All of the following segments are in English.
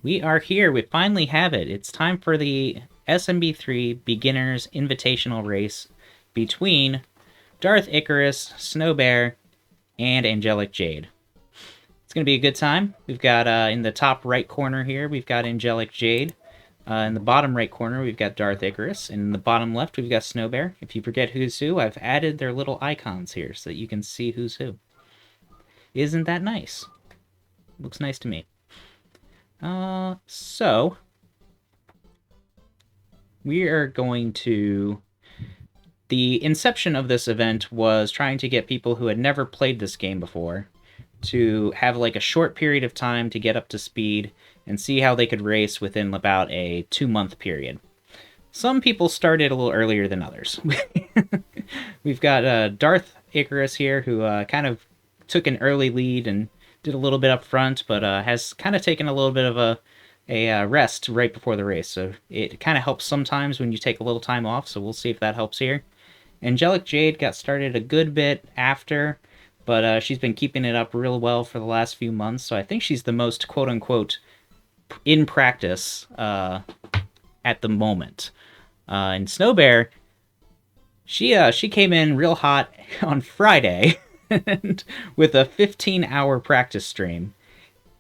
We are here. We finally have it. It's time for the SMB3 Beginners Invitational Race between Darth Icarus, Snow Bear, and Angelic Jade. It's going to be a good time. We've got in the top right corner here, we've got Angelic Jade. In the bottom right corner, we've got Darth Icarus. And in the bottom left, we've got Snow Bear. If you forget who's who, I've added their little icons here so that you can see who's who. Isn't that nice? Looks nice to me. So we are going to... The inception of this event was trying to get people who had never played this game before to have like a short period of time to get up to speed and see how they could race within about a 2-month period. Some people started a little earlier than others. We've got Darth Icarus here, who kind of took an early lead and did a little bit up front, but has kind of taken a little bit of a rest right before the race. So it kind of helps sometimes when you take a little time off, so we'll see if that helps here. Angelic Jade got started a good bit after, but she's been keeping it up real well for the last few months, so I think she's the most quote-unquote in practice at the moment. And Snow Bear, she came in real hot on Friday with a 15-hour practice stream,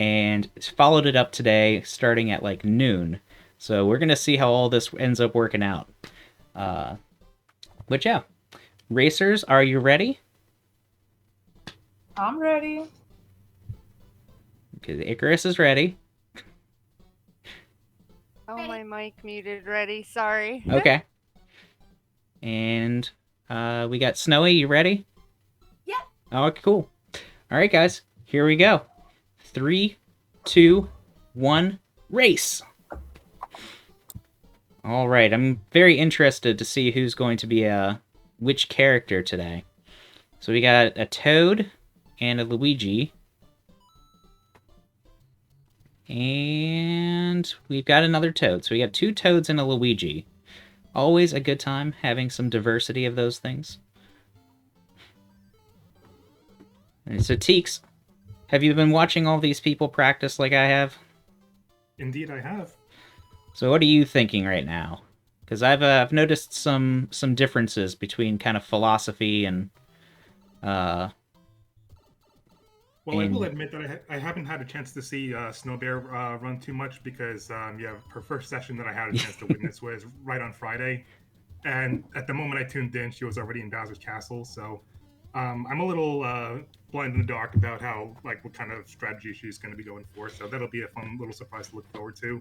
and followed it up today starting at like noon. So we're going to see how all this ends up working out. But yeah, racers, are you ready? I'm ready. Okay, Icarus is ready. Oh, my mic muted. Ready? Sorry. Okay. And we got Snowy, you ready? Yep. Oh, cool. All right, guys, here we go. 3, 2, 1, race! All right, I'm very interested to see who's going to be which character today. So we got a Toad and a Luigi. And we've got another Toad. So we got 2 Toads and a Luigi. Always a good time having some diversity of those things. And so Teeks, have you been watching all these people practice like I have? Indeed, I have. So what are you thinking right now? Because I've noticed some differences between kind of philosophy and Well, I will admit that I haven't had a chance to see Snow Bear run too much because, her first session that I had a chance to witness was right on Friday. And at the moment I tuned in, she was already in Bowser's Castle. So I'm a little blind in the dark about what kind of strategy she's going to be going for. So that'll be a fun little surprise to look forward to.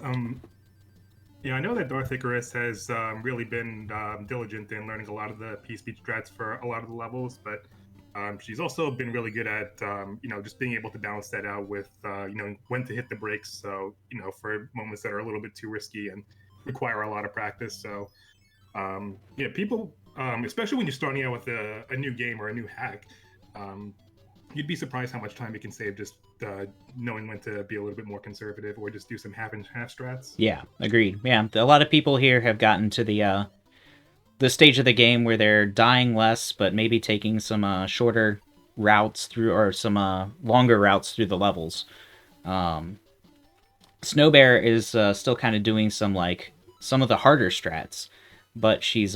I know that Darth Icarus has really been diligent in learning a lot of the P-speed strats for a lot of the levels, but she's also been really good at, just being able to balance that out with, when to hit the brakes. So, for moments that are a little bit too risky and require a lot of practice. So, people, especially when you're starting out with a new game or a new hack, you'd be surprised how much time you can save just knowing when to be a little bit more conservative or just do some half and half strats. Yeah, agreed. Yeah, a lot of people here have gotten to the stage of the game where they're dying less, but maybe taking some shorter routes through, or some longer routes through the levels. Snow Bear is still kind of doing some of the harder strats, but she's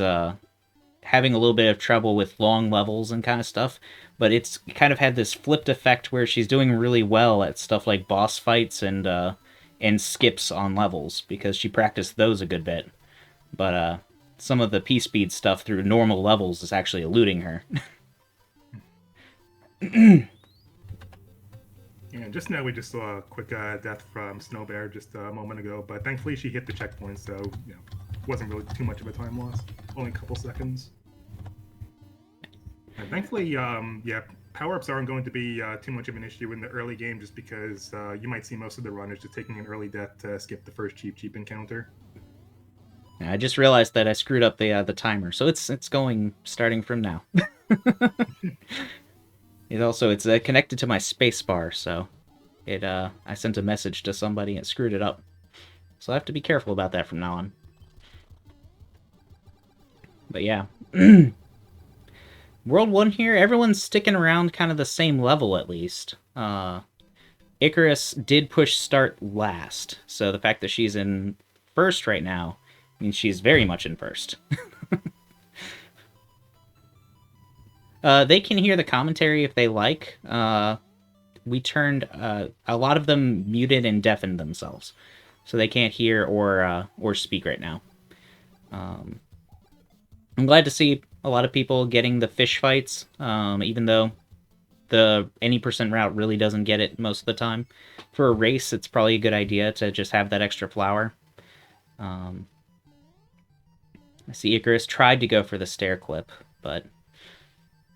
having a little bit of trouble with long levels and kind of stuff. But it's kind of had this flipped effect where she's doing really well at stuff like boss fights and skips on levels because she practiced those a good bit. But some of the P-speed stuff through normal levels is actually eluding her. Yeah, just now we just saw a quick death from Snow Bear just a moment ago, but thankfully she hit the checkpoint, so wasn't really too much of a time loss. Only a couple seconds. And thankfully, power-ups aren't going to be too much of an issue in the early game, just because you might see most of the runners just taking an early death to skip the first cheap encounter. I just realized that I screwed up the timer, so it's going starting from now. It's connected to my spacebar, so I sent a message to somebody and it screwed it up. So I have to be careful about that from now on. But yeah. World 1 here, everyone's sticking around kind of the same level at least. Icarus did push start last, so the fact that she's in first right now means she's very much in first. They can hear the commentary if they like. We turned a lot of them muted and deafened themselves, so they can't hear or speak right now. I'm glad to see a lot of people getting the fish fights, even though the any percent route really doesn't get it most of the time. For a race, it's probably a good idea to just have that extra flower. I see Icarus tried to go for the stair clip, but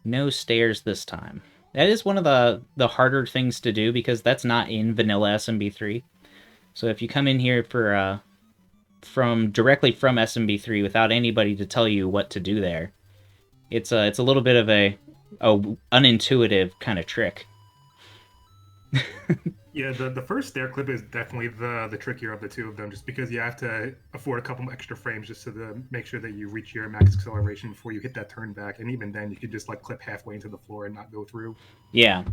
no stairs this time. That is one of the harder things to do because that's not in vanilla SMB3. So if you come in here for directly from SMB3 without anybody to tell you what to do there, it's a little bit of a unintuitive kind of trick. Yeah, the first stair clip is definitely the trickier of the two of them, just because you have to afford a couple extra frames just to make sure that you reach your max acceleration before you hit that turn back, and even then you could just like clip halfway into the floor and not go through. Yeah.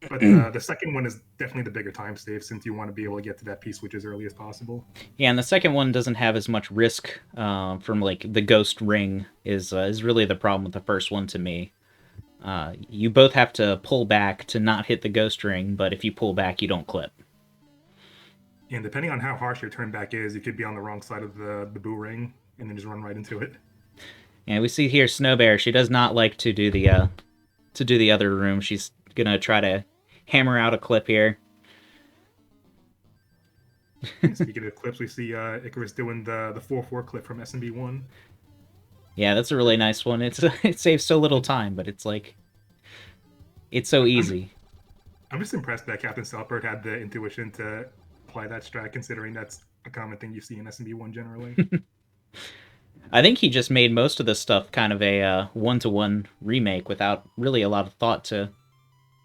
But the second one is definitely the bigger time save, since you want to be able to get to that P-switch as early as possible. Yeah, and the second one doesn't have as much risk from like the ghost ring is really the problem with the first one to me. You both have to pull back to not hit the ghost ring, but if you pull back, you don't clip. And depending on how harsh your turn back is, you could be on the wrong side of the boo ring and then just run right into it. And we see here Snow Bear. She does not like to do the other room. She's gonna try to hammer out a clip here. Speaking of clips, we see Icarus doing the 4-4 clip from SMB1. Yeah, that's a really nice one. It saves so little time, but it's like it's so easy. I'm just impressed that Captain Saltbird had the intuition to apply that strat, considering that's a common thing you see in SMB1 generally. I think he just made most of this stuff kind of a one-to-one remake without really a lot of thought to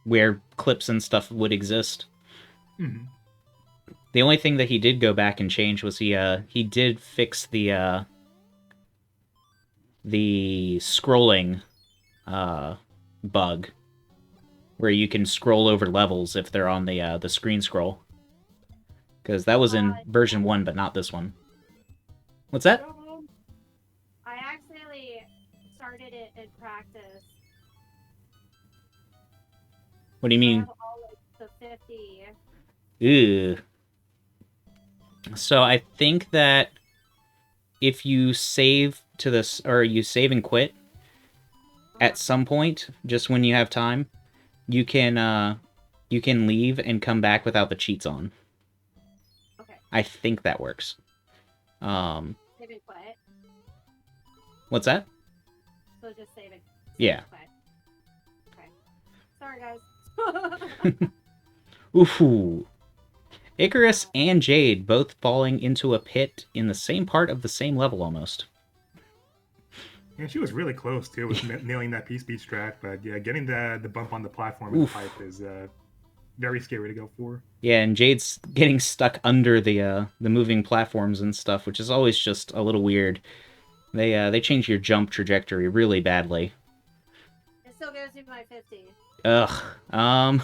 where clips and stuff would exist. Mm-hmm. The only thing that he did go back and change was he did fix the scrolling bug, where you can scroll over levels if they're on the screen scroll. Because that was in version 1, but not this one. What's that? I accidentally started it in practice. What do you mean? I have all like the 50. Ew. So I think that if you save to this, or you save and quit at some point, just when you have time, you can leave and come back without the cheats on. Okay. I think that works. Save and quit. What's that? So just save it. Yeah. Okay. Sorry, guys. Ooh. Icarus and Jade both falling into a pit in the same part of the same level almost. And she was really close too with nailing that P-speed strat, but yeah, getting the bump on the platform and the pipe is very scary to go for. Yeah, and Jade's getting stuck under the moving platforms and stuff, which is always just a little weird. They change your jump trajectory really badly. It still gives you my 50. Ugh. Sorry.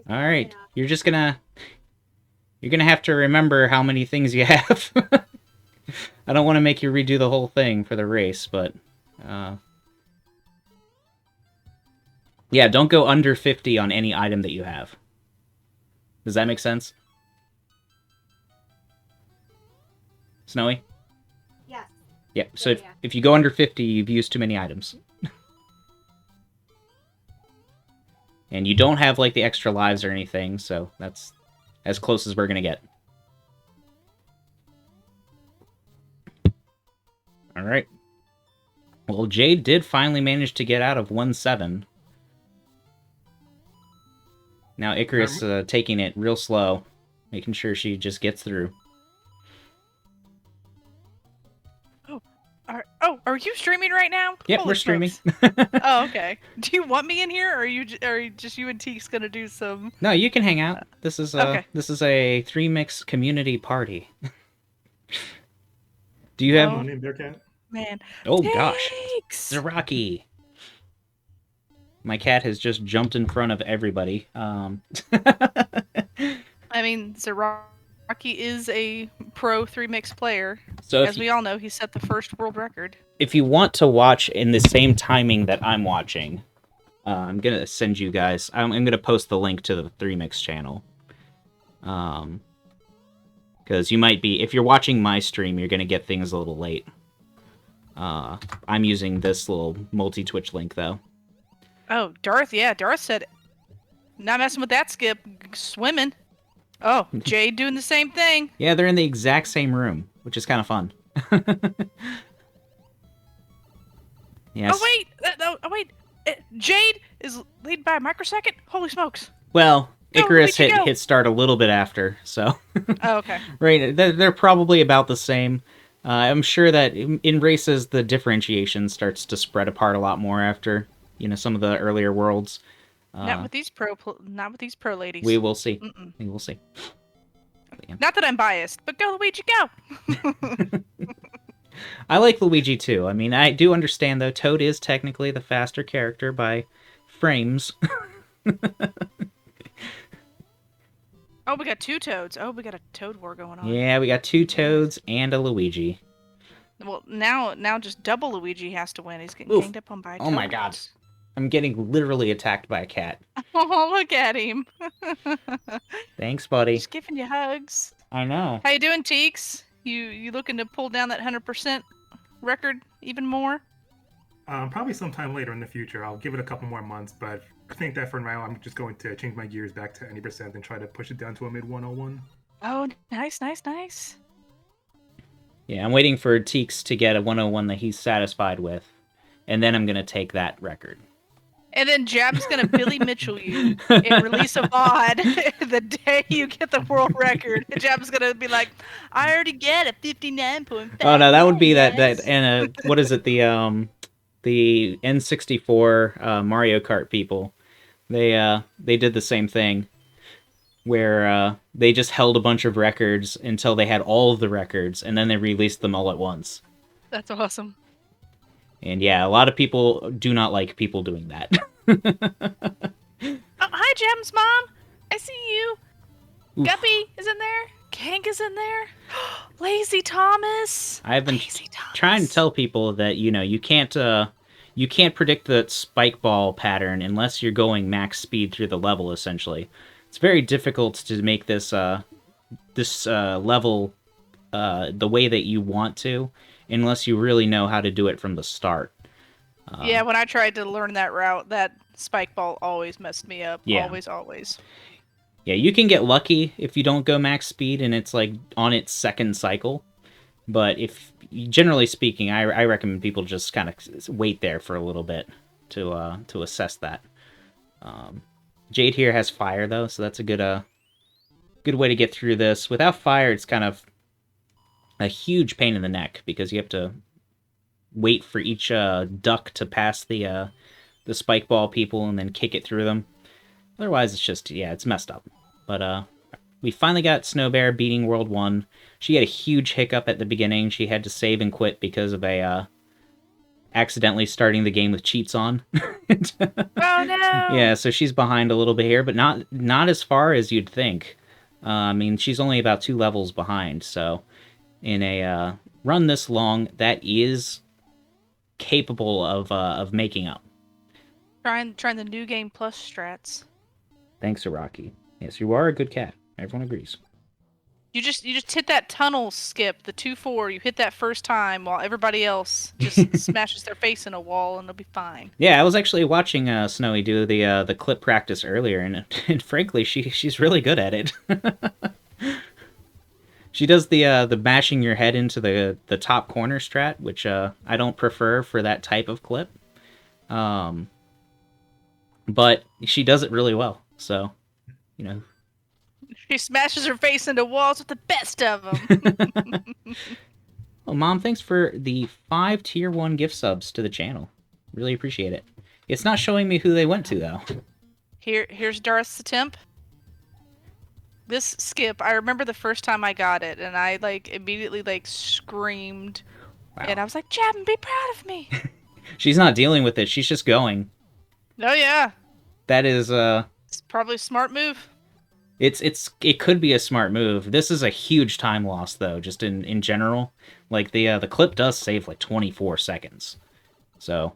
All right. You're gonna have to remember how many things you have. I don't want to make you redo the whole thing for the race, but yeah, don't go under 50 on any item that you have. Does that make sense? Snowy? Yes. Yeah, so Yeah, if you go under 50, you've used too many items. And you don't have, like, the extra lives or anything, so that's as close as we're gonna get. Alright. Well, Jade did finally manage to get out of 1-7. Now Icarus taking it real slow, making sure she just gets through. Are you streaming right now? Yep, Holy we're streaming. Oh, okay. Do you want me in here, or are just you and Teeks gonna do some? No, you can hang out. This is Okay. This is a 3mix community party. Do you have? Come on in, Bearcat. Man. Oh gosh, Teeks! Zaraki. My cat has just jumped in front of everybody. I mean, Zaraki is a pro 3-mix player. So As we all know, he set the first world record. if you want to watch in the same timing that I'm watching, I'm gonna send you guys. I'm gonna post the link to the 3mix channel. Because you might be, if you're watching my stream, you're gonna get things a little late. I'm using this little multi-Twitch link though. Oh, Darth, yeah, Darth said, not messing with that skip, swimming. Oh, Jade doing the same thing. Yeah, they're in the exact same room, which is kind of fun. Yes. Oh wait, Jade is lead by a microsecond? Holy smokes. Well, Go, Icarus Luigi, go. hit start a little bit after, so Oh, okay. right, they're probably about the same. I'm sure that in races the differentiation starts to spread apart a lot more after some of the earlier worlds. Not with these pro ladies. We will see. Mm-mm. We will see. Not that I'm biased, but go Luigi, go. I like Luigi too. I mean, I do understand though. Toad is technically the faster character by frames. Oh, we got two Toads. Oh, we got a Toad war going on. Yeah, we got two Toads and a Luigi. Well, now just double Luigi has to win. He's getting Oof. ganged up on by Oh my god. I'm getting literally attacked by a cat. Oh, look at him. Thanks, buddy. Just giving you hugs. I know. How you doing, Teeks? You looking to pull down that 100% record even more? Probably sometime later in the future. I'll give it a couple more months, but I think that for now I'm just going to change my gears back to 90% and try to push it down to a mid 101. Oh, nice. Yeah, I'm waiting for Teeks to get a 101 that he's satisfied with, and then I'm going to take that record. And then Jab's gonna Billy Mitchell you and release a VOD the day you get the world record. And Jab's gonna be like, I already get a 59.5. Oh no, that would be that and what is it, the N64 Mario Kart people. They did the same thing where they just held a bunch of records until they had all of the records, and then they released them all at once. That's awesome. And yeah, a lot of people do not like people doing that. Oh, hi, Jab's mom. I see you. Oof. Guppy is in there. Kank is in there. Lazy Thomas. I've been Lazy Thomas. trying to tell people that you can't predict the spike ball pattern unless you're going max speed through the level. Essentially, it's very difficult to make this level the way that you want to, unless you really know how to do it from the start. Yeah, when I tried to learn that route, that spike ball always messed me up. Yeah. Always. Yeah, you can get lucky if you don't go max speed and it's like on its second cycle. But generally speaking, I recommend people just kind of wait there for a little bit to assess that. Jade here has fire though, so that's a good way to get through this. Without fire, it's kind of a huge pain in the neck because you have to wait for each duck to pass the spike ball people and then kick it through them. Otherwise, it's just, it's messed up. But we finally got Snow Bear beating World 1. She had a huge hiccup at the beginning. She had to save and quit because of accidentally starting the game with cheats on. Oh no! Yeah, so she's behind a little bit here, but not as far as you'd think. I mean, she's only about 2 levels behind, so in a run this long, that is capable of making up. Trying the new game plus strats. Thanks, Iraqi. Yes, you are a good cat. Everyone agrees. You just hit that tunnel skip, the 2-4. You hit that first time while everybody else just smashes their face in a wall, and they'll be fine. Yeah, I was actually watching Snowy do the clip practice earlier, and frankly, she's really good at it. She does the bashing your head into the top corner strat, which I don't prefer for that type of clip. But she does it really well, so, She smashes her face into walls with the best of them. Well, Mom, thanks for the 5 tier 1 gift subs to the channel. Really appreciate it. It's not showing me who they went to, though. Here's Darth the Temp. This skip, I remember the first time I got it, and I immediately screamed, Wow. and I was like, "Chapman, be proud of me." She's not dealing with it. She's just going. Oh yeah, That is it's probably a smart move. It could be a smart move. This is a huge time loss though, just in general. Like the clip does save like 24 seconds. So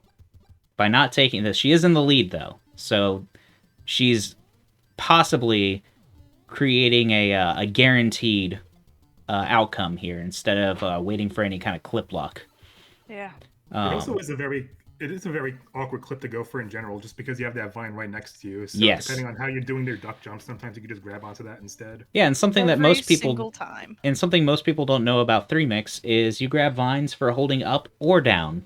by not taking this, she is in the lead though. So she's possibly creating a guaranteed outcome here instead of waiting for any kind of clip luck. Yeah. It also is a very awkward clip to go for in general, just because you have that vine right next to you. So Yes. depending on how you're doing their duck jump, sometimes you can just grab onto that instead. Yeah, and something that Every most people single time. and something most people don't know about 3mix is you grab vines for holding up or down.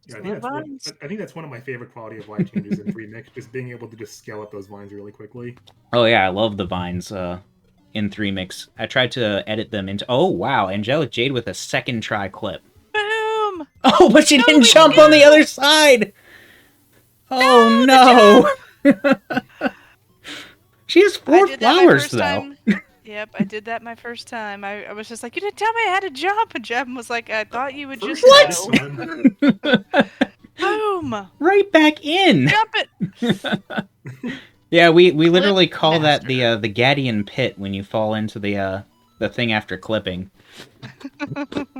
Yeah, I think that's one of my favorite quality of life changes in 3mix, just being able to just scale up those vines really quickly. Oh yeah, I love the vines in 3mix. I tried to edit them into. Oh wow, Angelic Jade with a second try clip. Boom! Oh, but she No, didn't we jump go! on the other side. Oh no! She has I 4 did that my flowers first though. time. Yep, I did that my first time. I was just like, you didn't tell me I had to jump. And Jeb was like, I thought you would just First know. son. Boom! Right back in. Jump it! Yeah, we literally call that master. the Gadian pit when you fall into the thing after clipping.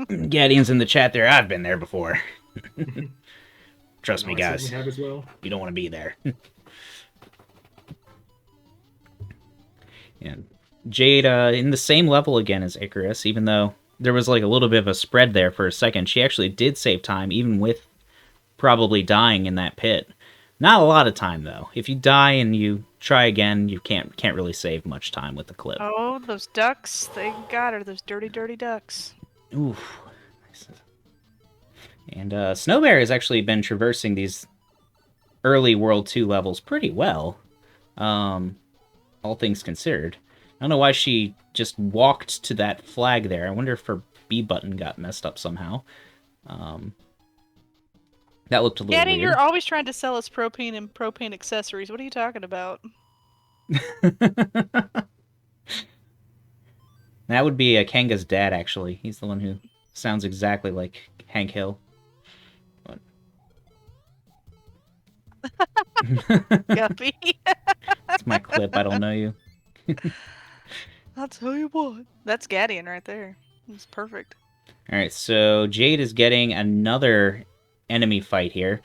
Gadian's in the chat there. I've been there before. Trust me, I guys. certainly have as well. You don't want to be there. And Jade in the same level again as Icarus, even though there was like a little bit of a spread there for a second. She actually did save time, even with probably dying in that pit. Not a lot of time though. If you die and you try again, you can't really save much time with the clip. Oh, those ducks! They got her. Those dirty, dirty ducks. Oof. And Snowbear has actually been traversing these early World 2 levels pretty well, all things considered. I don't know why she just walked to that flag there. I wonder if her B button got messed up somehow. That looked a little Daddy, weird. you're always trying to sell us propane and propane accessories. What are you talking about? That would be Kanga's dad, actually. He's the one who sounds exactly like Hank Hill. Guppy. That's my clip. I don't know you. I'll tell you what. That's Gadian right there. It's perfect. All right, so Jade is getting another enemy fight here.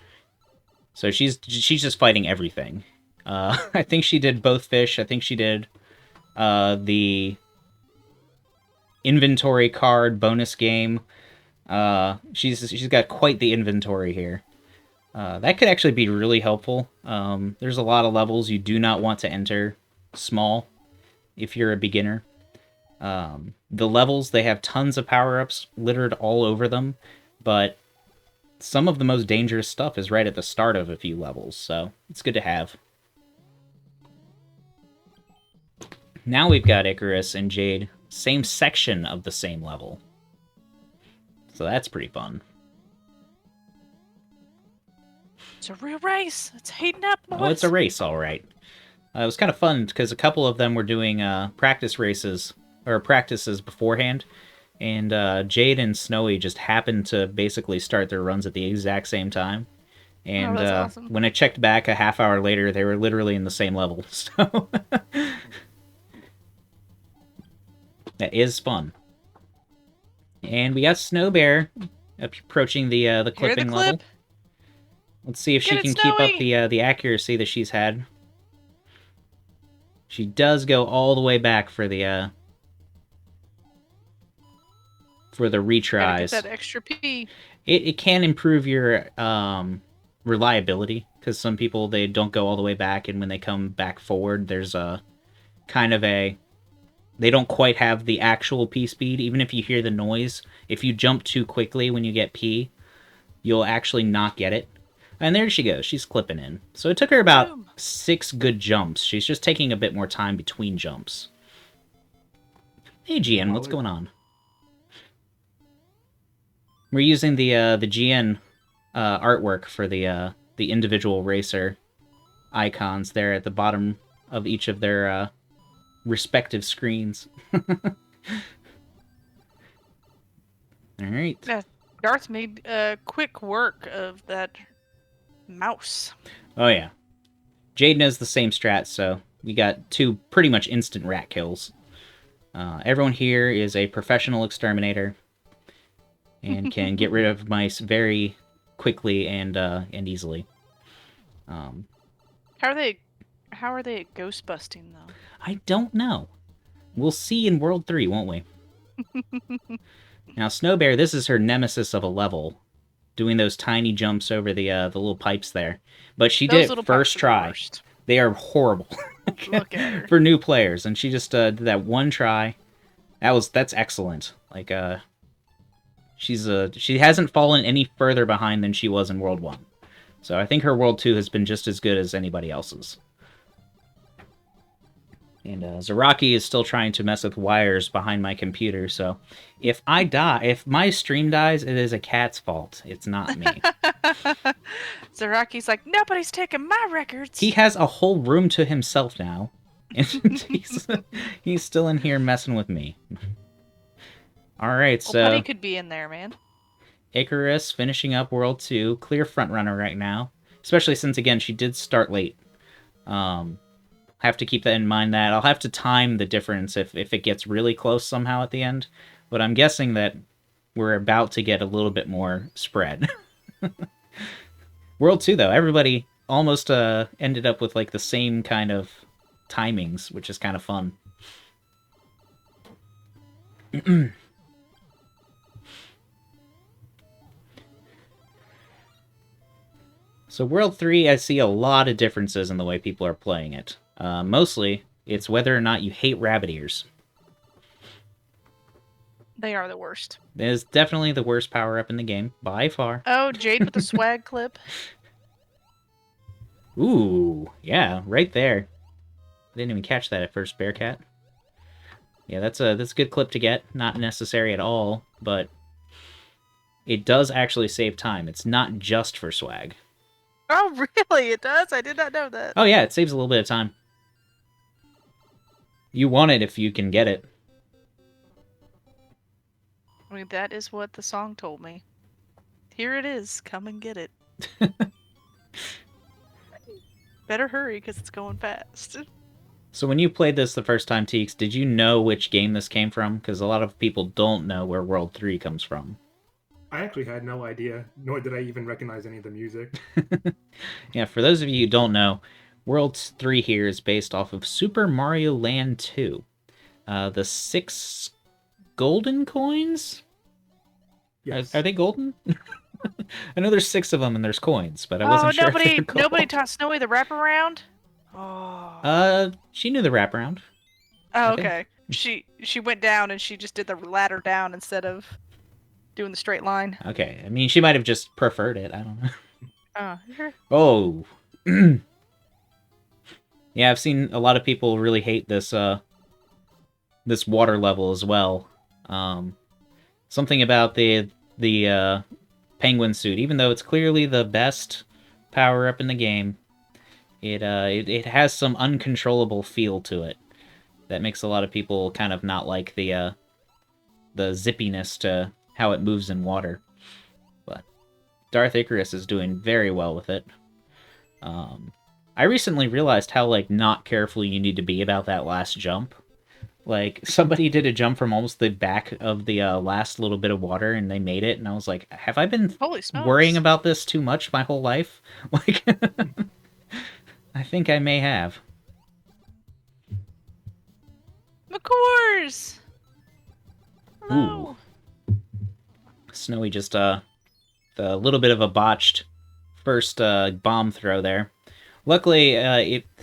So she's just fighting everything. I think she did both fish. I think she did the inventory card bonus game. She's got quite the inventory here. That could actually be really helpful. There's a lot of levels you do not want to enter small if you're a beginner. The levels, they have tons of power-ups littered all over them, but some of the most dangerous stuff is right at the start of a few levels, so it's good to have. Now we've got Icarus and Jade, same section of the same level. So that's pretty fun. It's a real race. It's heating up, boys. Oh, it's a race, all right. It was kind of fun because a couple of them were doing practice races or practices beforehand, and Jade and Snowy just happened to basically start their runs at the exact same time. And that's awesome. when I checked back a half hour later, they were literally in the same level. So that is fun. And we got Snowbear approaching the clipping clip. level. Let's see if she Get it, can keep up Snowy! the accuracy that she's had. She does go all the way back for the Gotta retries. get that extra P. It can improve your reliability, because some people, they don't go all the way back, and when they come back forward, there's a kind of a... They don't quite have the actual P speed. Even if you hear the noise, if you jump too quickly when you get P, you'll actually not get it. And there she goes. She's clipping in. So it took her about Boom. 6 good jumps. She's just taking a bit more time between jumps. Hey, GN, what's going on? We're using the GN artwork for the individual racer icons there at the bottom of each of their respective screens. All right. Yeah, Darth made quick work of that mouse. Oh yeah. Jaden has the same strat, so we got 2 pretty much instant rat kills. Everyone here is a professional exterminator and can get rid of mice very quickly and easily. How are they at ghost busting though? I don't know. We'll see in World 3, won't we? Now, Snowbear, this is her nemesis of a level, doing those tiny jumps over the little pipes there. But she Those did little it first pipes are the try. worst. They are horrible. Look at her. For new players, and she just did that one try. That's excellent. Like she hasn't fallen any further behind than she was in World 1. So I think her World 2 has been just as good as anybody else's. And Zaraki is still trying to mess with wires behind my computer, so if my stream dies, it is a cat's fault. It's not me. Zaraki's like, nobody's taking my records. He has a whole room to himself now. And he's still in here messing with me. Alright, Well, so Buddy could be in there, man. Icarus finishing up World 2. Clear frontrunner right now. Especially since, again, she did start late. Have to keep that in mind that I'll have to time the difference if it gets really close somehow at the end. But I'm guessing that we're about to get a little bit more spread. World 2, though, everybody almost ended up with like the same kind of timings, which is kind of fun. So World 3, I see a lot of differences in the way people are playing it. Mostly, it's whether or not you hate rabbit ears. They are the worst. It is definitely the worst power-up in the game, by far. Oh, Jade with the swag clip. Ooh, yeah, right there. I didn't even catch that at first, Bearcat. Yeah, that's a good clip to get. Not necessary at all, but it does actually save time. It's not just for swag. Oh, really? It does? I did not know that. Oh yeah, it saves a little bit of time. You want it if you can get it. I mean, that is what the song told me. Here it is. Come and get it. Better hurry, because it's going fast. So when you played this the first time, Teeks, did you know which game this came from? Because a lot of people don't know where World 3 comes from. I actually had no idea, nor did I even recognize any of the music. Yeah, for those of you who don't know, World 3 here is based off of Super Mario Land 2. The 6 golden coins? Yes. Are they golden? I know there's 6 of them and there's coins, but I wasn't sure if they were gold. Nobody taught Snowy the wraparound? Oh. She knew the wraparound. Oh, I think. okay. She went down and she just did the ladder down instead of doing the straight line. Okay, I mean, she might have just preferred it. I don't know. Oh, sure. Oh. Yeah, I've seen a lot of people really hate this this water level as well. Something about the penguin suit, even though it's clearly the best power up in the game, it has some uncontrollable feel to it that makes a lot of people kind of not like the zippiness to how it moves in water. But Darth Icarus is doing very well with it. I recently realized how like not careful you need to be about that last jump. Like, somebody did a jump from almost the back of the last little bit of water, and they made it, and I was like, have I been Holy smokes. worrying about this too much my whole life? Like, I think I may have. Of course! Hello! Snowy just, the little bit of a botched first bomb throw there. Luckily,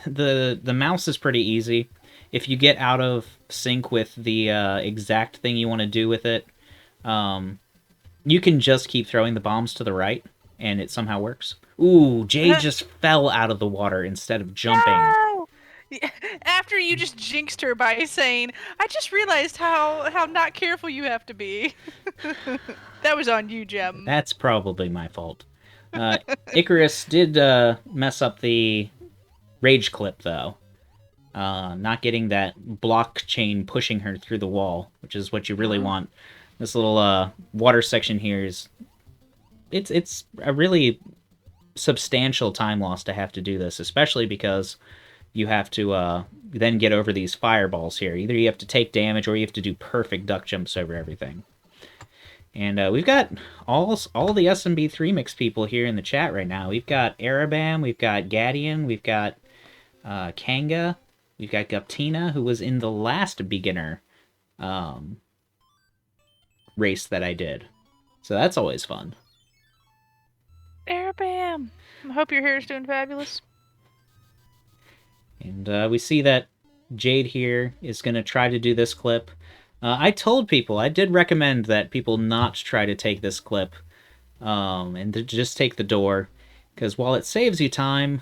the mouse is pretty easy. If you get out of sync with the exact thing you want to do with it, you can just keep throwing the bombs to the right, and it somehow works. Ooh, Jade just fell out of the water instead of jumping. No! After you just jinxed her by saying, I just realized how not careful you have to be. That was on you, Gem. That's probably my fault. Icarus did mess up the rage clip, though. Not getting that blockchain pushing her through the wall, which is what you really want. This little water section here is... It's a really substantial time loss to have to do this, especially because you have to then get over these fireballs here. Either you have to take damage or you have to do perfect duck jumps over everything. And we've got all the Smb3mix people here in the chat right now. We've got Arabam, we've got Gadian, we've got Kanga, we've got Guptina, who was in the last beginner race that I did. So that's always fun. Airbam! I hope your hair is doing fabulous. And we see that Jade here is going to try to do this clip. I told people, I did recommend that people not try to take this clip and to just take the door, because while it saves you time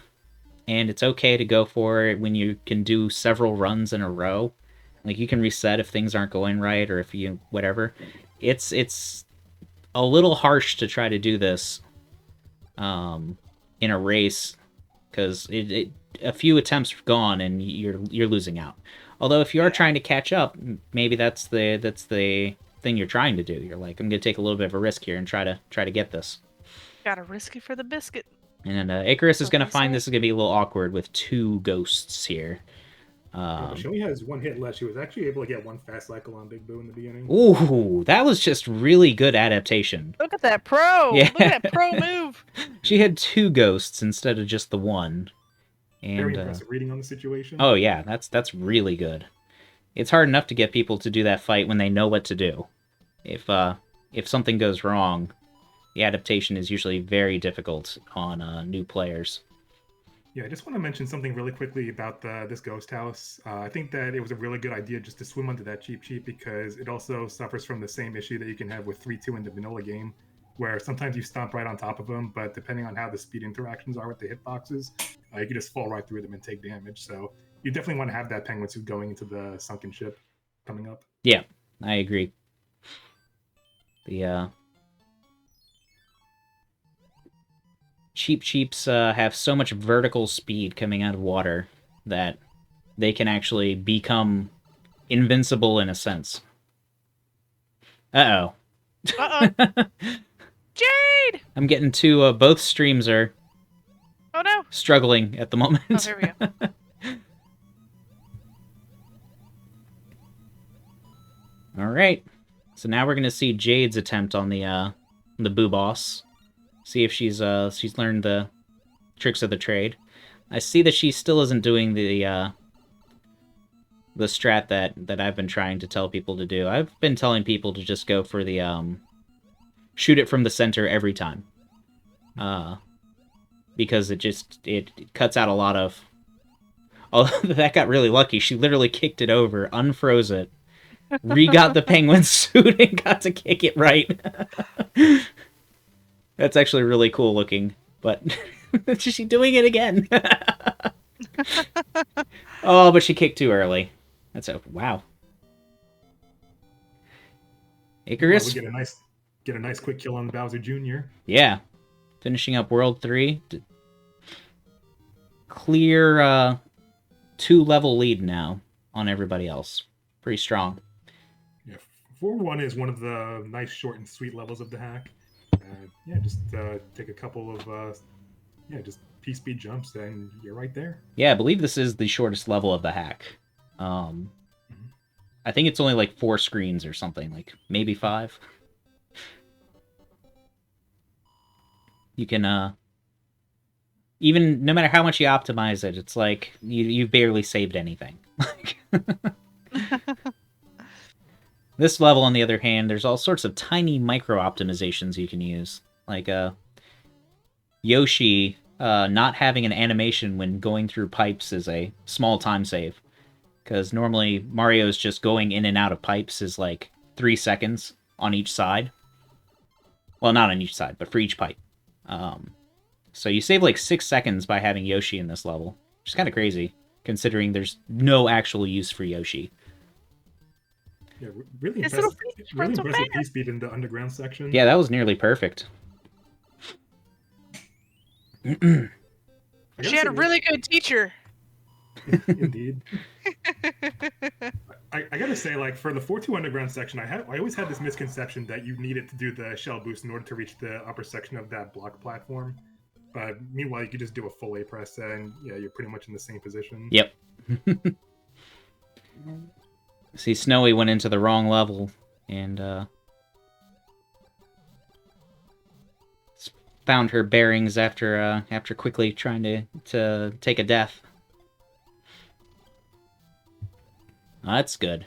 and it's okay to go for it when you can do several runs in a row, like you can reset if things aren't going right or if you whatever, it's a little harsh to try to do this in a race, because a few attempts gone and you're losing out. Although if you are trying to catch up, maybe that's the thing you're trying to do. You're like, I'm gonna take a little bit of a risk here and try to get this. Gotta risk it for the biscuit. And Icarus is gonna find this is gonna be a little awkward with two ghosts here. She only has one hit left. She was actually able to get one fast cycle on Big Boo in the beginning. Ooh, that was just really good adaptation. Look at that pro! Yeah. Look at that pro move! She had two ghosts instead of just the one. And, very impressive reading on the situation. Oh yeah, that's really good. It's hard enough to get people to do that fight when they know what to do. If something goes wrong, the adaptation is usually very difficult on new players. Yeah, I just want to mention something really quickly about this ghost house. I think that it was a really good idea just to swim under that cheap because it also suffers from the same issue that you can have with 3-2 in the vanilla game, where sometimes you stomp right on top of them, but depending on how the speed interactions are with the hitboxes, you can just fall right through them and take damage. So you definitely want to have that penguin suit going into the sunken ship coming up. Yeah, I agree. The Cheeps have so much vertical speed coming out of water that they can actually become invincible in a sense. Uh-oh. Uh-oh. Jade! I'm getting to both streams are Oh no! struggling at the moment. Oh, there we go. All right. So now we're gonna see Jade's attempt on the Boo Boss. See if she's learned the tricks of the trade. I see that she still isn't doing the strat that I've been trying to tell people to do. I've been telling people to just go for the shoot it from the center every time. Because it cuts out a lot of... Oh, that got really lucky. She literally kicked it over, unfroze it, re-got the penguin suit, and got to kick it right. That's actually really cool looking, but she's doing it again. Oh, but she kicked too early. That's wow. Icarus. Well, we get a nice quick kill on Bowser Jr. Yeah, finishing up World 3. Clear 2-level lead now on everybody else. Pretty strong. Yeah, 4-1 is one of the nice short and sweet levels of the hack. Just take a couple of just P-speed jumps and you're right there. Yeah, I believe this is the shortest level of the hack. I think it's only like 4 screens or something, like maybe 5. You can even no matter how much you optimize it, it's like you barely saved anything. This level, on the other hand, there's all sorts of tiny micro optimizations you can use, like Yoshi not having an animation when going through pipes is a small time save. Because normally Mario's just going in and out of pipes is like 3 seconds on each side. Well, not on each side, but for each pipe. So you save like 6 seconds by having Yoshi in this level, which is kind of crazy, considering there's no actual use for Yoshi. Yeah, really This impressive, little really so impressive bad. P-speed in the underground section. Yeah, that was nearly perfect. I gotta She had say, a really good teacher. Indeed. I gotta say, like, for the 4-2 underground section, I always had this misconception that you needed to do the shell boost in order to reach the upper section of that block platform. Meanwhile, you could just do a full A press, and yeah, you're pretty much in the same position. Yep. See, Snowy went into the wrong level, and found her bearings after quickly trying to take a death. Oh, that's good.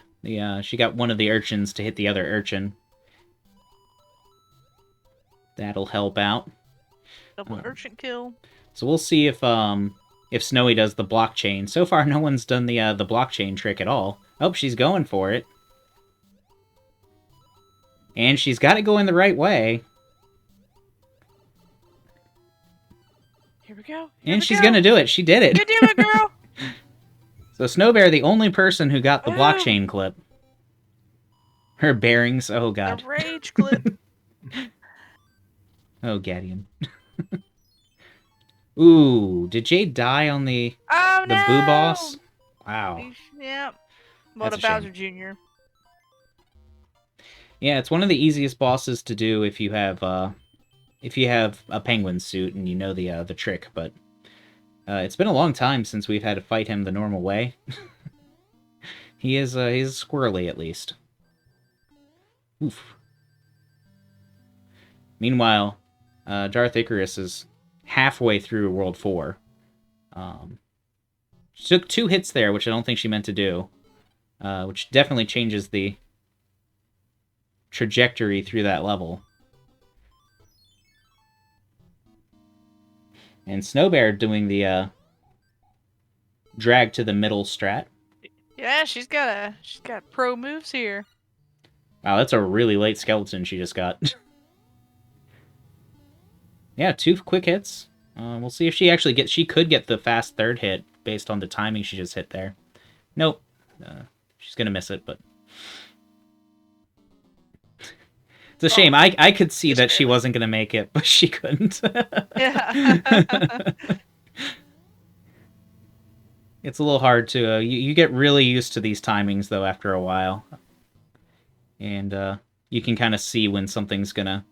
She got one of the urchins to hit the other urchin. That'll help out. Double urchin kill. So we'll see if Snowy does the blockchain. So far, no one's done the blockchain trick at all. Oh, she's going for it. And she's got it going the right way. Here we go. And she's gonna do it. She did it. You do it, girl. So Snowbear, the only person who got the Oh. blockchain clip. Her bearings. Oh, God. A rage clip. Oh, Gadian. Ooh, did Jade die on the Oh, the no. Boo Boss? Wow. Yeah. What That's a about shame. Bowser Jr.? Yeah, it's one of the easiest bosses to do if you have a penguin suit and you know the trick, but it's been a long time since we've had to fight him the normal way. He's squirrely at least. Oof. Meanwhile, Darth Icarus is halfway through World 4. She took 2 hits there, which I don't think she meant to do, which definitely changes the trajectory through that level. And Snowbear doing the drag to the middle strat. Yeah, she's got pro moves here. Wow, that's a really late skeleton she just got. Yeah, 2 quick hits. We'll see if she actually gets... She could get the fast third hit based on the timing she just hit there. Nope. She's going to miss it, but... It's a shame. I could see that she wasn't going to make it, but she couldn't. Yeah. It's a little hard to... you get really used to these timings, though, after a while. And you can kind of see when something's gonna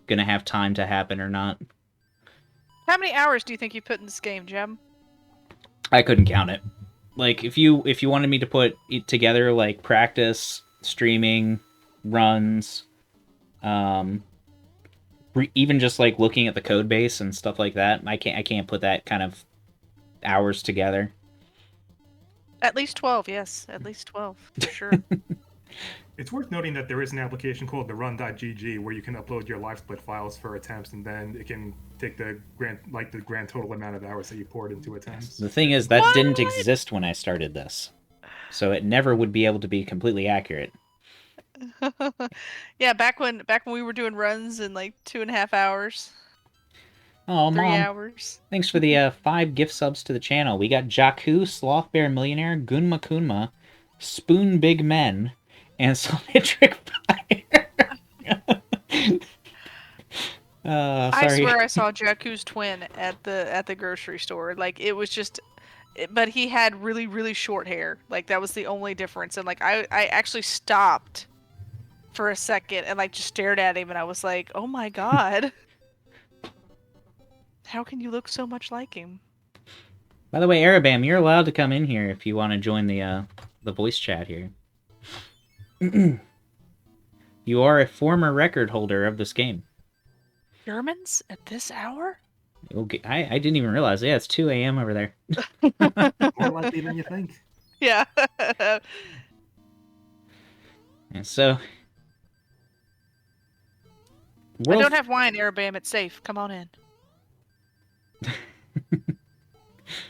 have time to happen or not. How many hours do you think you put in this game, Jem? I couldn't count it. Like, if you wanted me to put it together, like, practice, streaming, runs, even just, like, looking at the code base and stuff like that, I can't put that kind of hours together. At least 12, yes. At least 12, for sure. It's worth noting that there is an application called the run.gg where you can upload your live split files for attempts, and then it can take the grand total amount of hours that you poured into attempts. The thing is, that What? didn't exist when I started this. So it never would be able to be completely accurate. Yeah, back when we were doing runs in like 2.5 hours, Oh, 3 Mom. hours. Thanks for the 5 gift subs to the channel. We got Jakku, Sloth Bear Millionaire, Gunma Kunma, Spoon Big Men, and Sonitric Fire. I Sorry. swear I saw Jakku's twin at the grocery store. Like, it was just, but he had really, really short hair. Like, that was the only difference. And like, I actually stopped for a second and like just stared at him, and I was like, oh my god. How can you look so much like him? By the way, Arabam, you're allowed to come in here if you want to join the voice chat here. You are a former record holder of this game. Germans at this hour? Okay, I didn't even realize. Yeah, it's 2 a.m. over there. More likely than you think. Yeah. And so... I don't have wine, Arabam. It's safe. Come on in.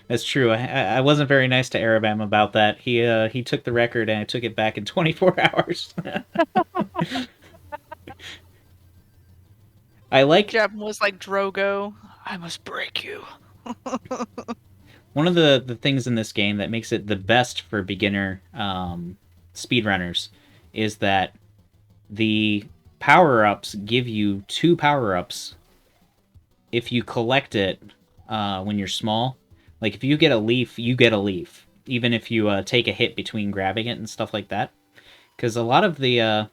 That's true. I wasn't very nice to Arabam about that. He took the record and I took it back in 24 hours. I like... Jeb was like, Drogo, I must break you. One of the things in this game that makes it the best for beginner speedrunners is that the power-ups give you 2 power-ups if you collect it when you're small. Like, if you get a leaf, you get a leaf. Even if you take a hit between grabbing it and stuff like that. Because a lot of the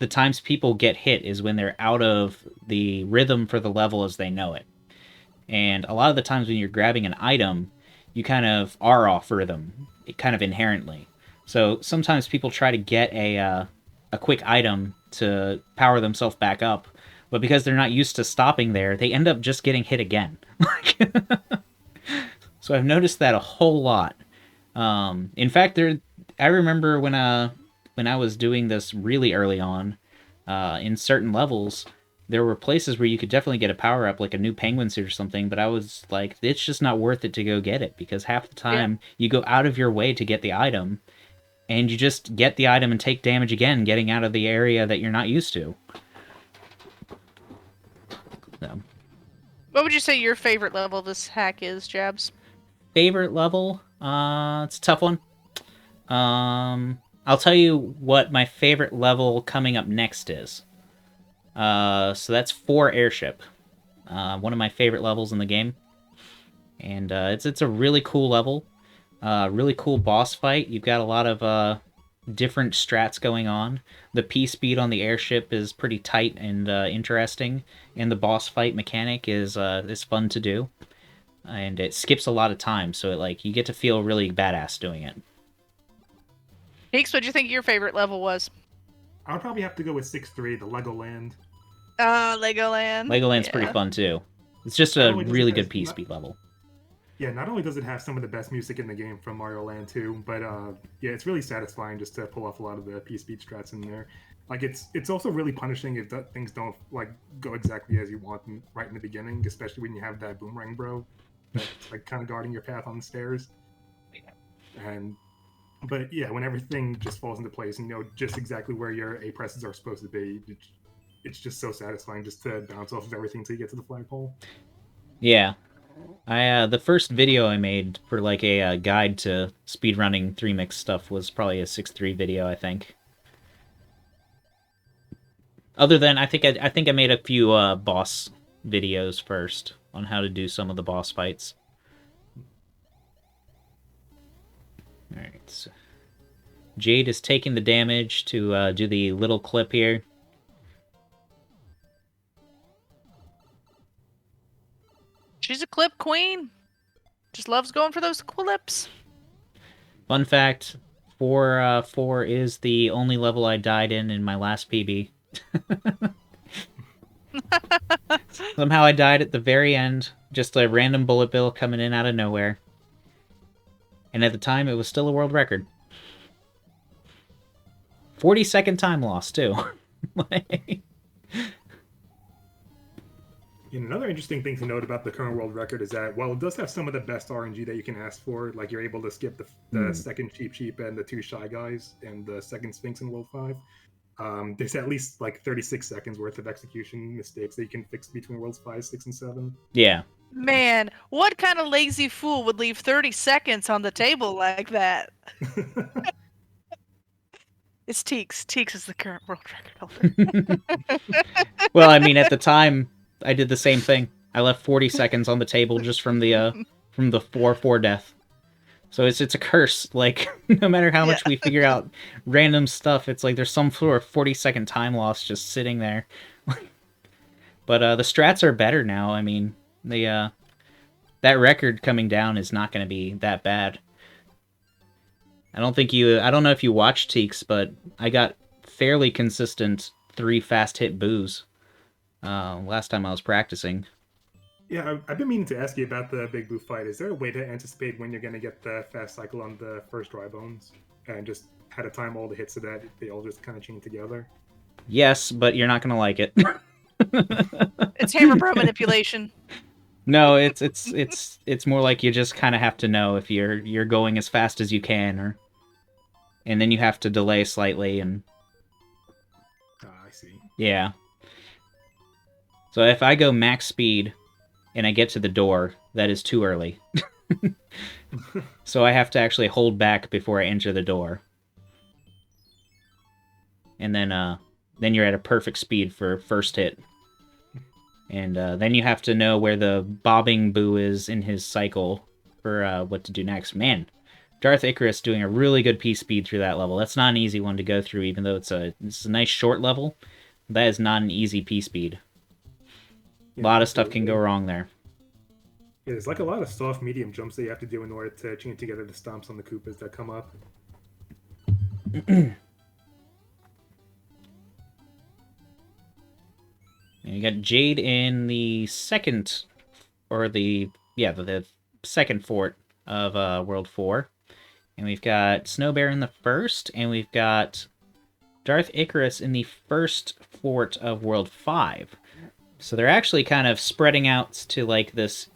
times people get hit is when they're out of the rhythm for the level as they know it. And a lot of the times when you're grabbing an item, you kind of are off rhythm, kind of inherently. So sometimes people try to get a quick item to power themselves back up, but because they're not used to stopping there, they end up just getting hit again. So I've noticed that a whole lot. In fact, I remember when I was doing this really early on, in certain levels, there were places where you could definitely get a power up, like a new penguin suit or something. But I was like, it's just not worth it to go get it, because half the time you go out of your way to get the item, and you just get the item and take damage again, getting out of the area that you're not used to. So. What would you say your favorite level of this hack is, Jabs? Favorite level? It's a tough one. I'll tell you what my favorite level coming up next is. So that's 4 Airship. One of my favorite levels in the game. And it's a really cool level. Really cool boss fight. You've got a lot of different strats going on. The P-speed on the airship is pretty tight and interesting. And the boss fight mechanic is fun to do. And it skips a lot of time, so you get to feel really badass doing it. Peaks, what do you think your favorite level was? I would probably have to go with 6-3, the Legoland. Legoland. Legoland's pretty fun too. It's just a really good P-speed level. Yeah, not only does it have some of the best music in the game from Mario Land 2, but yeah, it's really satisfying just to pull off a lot of the P-speed strats in there. It's also really punishing if things don't go exactly as you want right in the beginning, especially when you have that boomerang bro that's kind of guarding your path on the stairs. But yeah, when everything just falls into place and you know just exactly where your A presses are supposed to be, it's just so satisfying just to bounce off of everything until you get to the flagpole. Yeah. The first video I made for a guide to speedrunning 3mix stuff was probably a 6-3 video, I think. Other than I think I made a few boss videos first on how to do some of the boss fights. All right. So Jade is taking the damage to do the little clip here. She's a clip queen. Just loves going for those clips. Fun fact, 4 is the only level I died in my last PB. Somehow I died at the very end. Just a random bullet bill coming in out of nowhere. And at the time, it was still a world record. 40-second time loss, too. And another interesting thing to note about the current world record is that while it does have some of the best RNG that you can ask for, like you're able to skip the second Cheap and the 2 Shy Guys and the second Sphinx in World 5, there's at least 36 seconds worth of execution mistakes that you can fix between Worlds 5, 6, and 7. Yeah. Man, what kind of lazy fool would leave 30 seconds on the table like that? It's Teeks. Teeks is the current world record holder. Well, I mean, at the time, I did the same thing. I left 40 seconds on the table just from the 4-4 death. So it's a curse. No matter how much we figure out random stuff, it's there's some sort of 40-second time loss just sitting there. But the strats are better now. I mean, that record coming down is not going to be that bad. I don't know if you watched Teeks, but I got fairly consistent 3 fast hit boos last time I was practicing. Yeah, I've been meaning to ask you about the Big Boo fight. Is there a way to anticipate when you're going to get the fast cycle on the first dry bones? And just how to time all the hits so that they all just kind of chain together? Yes, but you're not going to like it. It's hammer bro manipulation. No, it's more like you just kind of have to know if you're going as fast as you can, and then you have to delay slightly, and I see. Yeah. So if I go max speed and I get to the door, that is too early. So I have to actually hold back before I enter the door. And then you're at a perfect speed for first hit. And then you have to know where the bobbing boo is in his cycle for what to do next. Man, Darth Icarus doing a really good P-speed through that level. That's not an easy one to go through, even though it's a nice short level. That is not an easy P-speed. A lot of stuff can go wrong there. Yeah, there's like a lot of soft medium jumps that you have to do in order to chain together the stomps on the Koopas that come up. And you got Jade in the second, or the second fort of World 4. And we've got Snowbear in the first, and we've got Darth Icarus in the first fort of World 5. So they're actually kind of spreading out to like this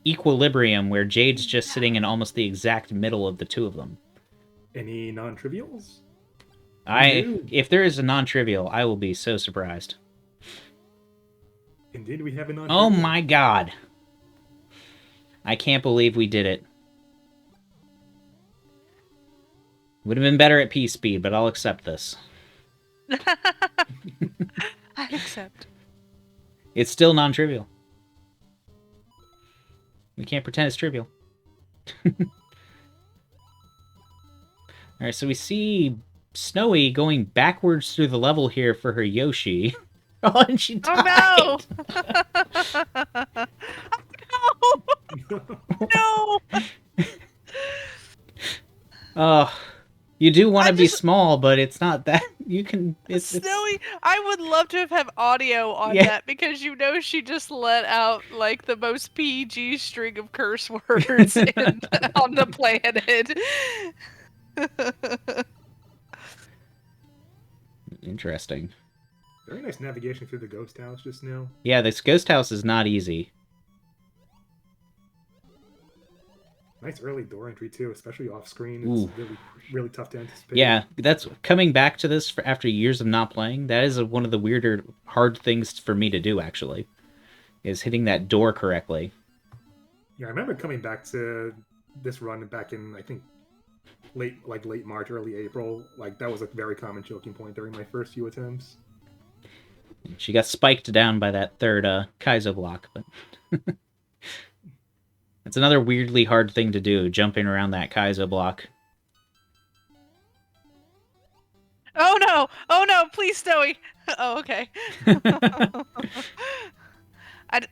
equilibrium where Jade's just sitting in almost the exact middle of the two of them. Any non-trivials? If there is a non-trivial, I will be so surprised. Indeed, we have a non-trivial. Oh my god. I can't believe we did it. Would have been better at P-Speed, but I'll accept this. I accept. It's still non-trivial. We can't pretend it's trivial. Alright, so we see Snowy going backwards through the level here for her Yoshi. Oh, and she died! Oh no! Oh, you do want to be small, but it's not that. You can... Snowy, I would love to have audio on that, because you know she just let out like the most PG string of curse words on the planet. Interesting. Very nice navigation through the ghost house just now. Yeah, this ghost house is not easy. Nice early door entry too, especially off screen. Ooh. It's really, really tough to anticipate. Yeah, that's coming back to this after years of not playing. That is one of the weirder, hard things for me to do. Actually, is hitting that door correctly. Yeah, I remember coming back to this run back in, I think, late March, early April. Like that was a very common choking point during my first few attempts. She got spiked down by that third Kaizo block, but it's another weirdly hard thing to do, jumping around that Kaizo block. Oh no! Oh no! Please, Snowy! Oh, okay. I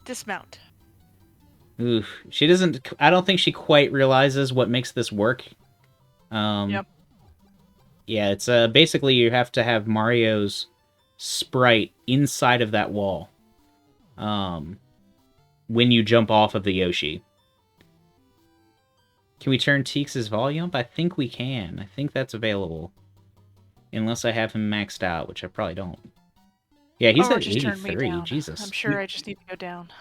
dismount. Oof. She doesn't... I don't think she quite realizes what makes this work. Yep. Yeah, it's basically you have to have Mario's sprite inside of that wall when you jump off of the Yoshi. Can we turn Teeks' volume up? I think we can. I think that's available. Unless I have him maxed out, which I probably don't. Yeah, he's at 83. Jesus. I'm sure I just need to go down.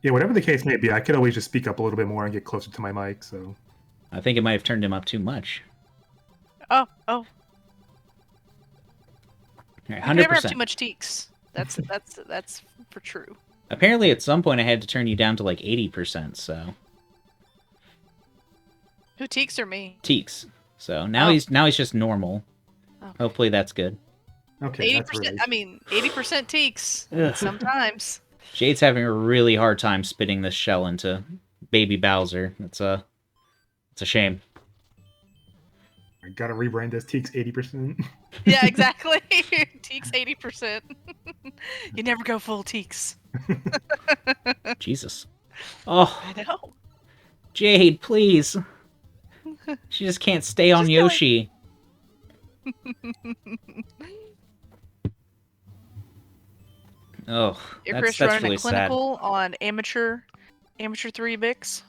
Yeah, whatever the case may be, I could always just speak up a little bit more and get closer to my mic, so... I think it might have turned him up too much. Oh. Right, 100%. You never have too much Teeks. That's for true. Apparently, at some point, I had to turn you down to like 80%. So. Who, Teeks or me? Teeks. So now he's just normal. Okay. Hopefully, that's good. Okay. 80%. I mean, 80% Teeks. Sometimes. Jade's having a really hard time spitting this shell into Baby Bowser. It's a shame. I gotta rebrand as Teeks 80%. Yeah, exactly. Teeks 80%. You never go full Teeks. Jesus. Oh. I know. Jade, please. She just can't stay on Yoshi. Oh, Icarus that's running really a clinical on amateur 3mix.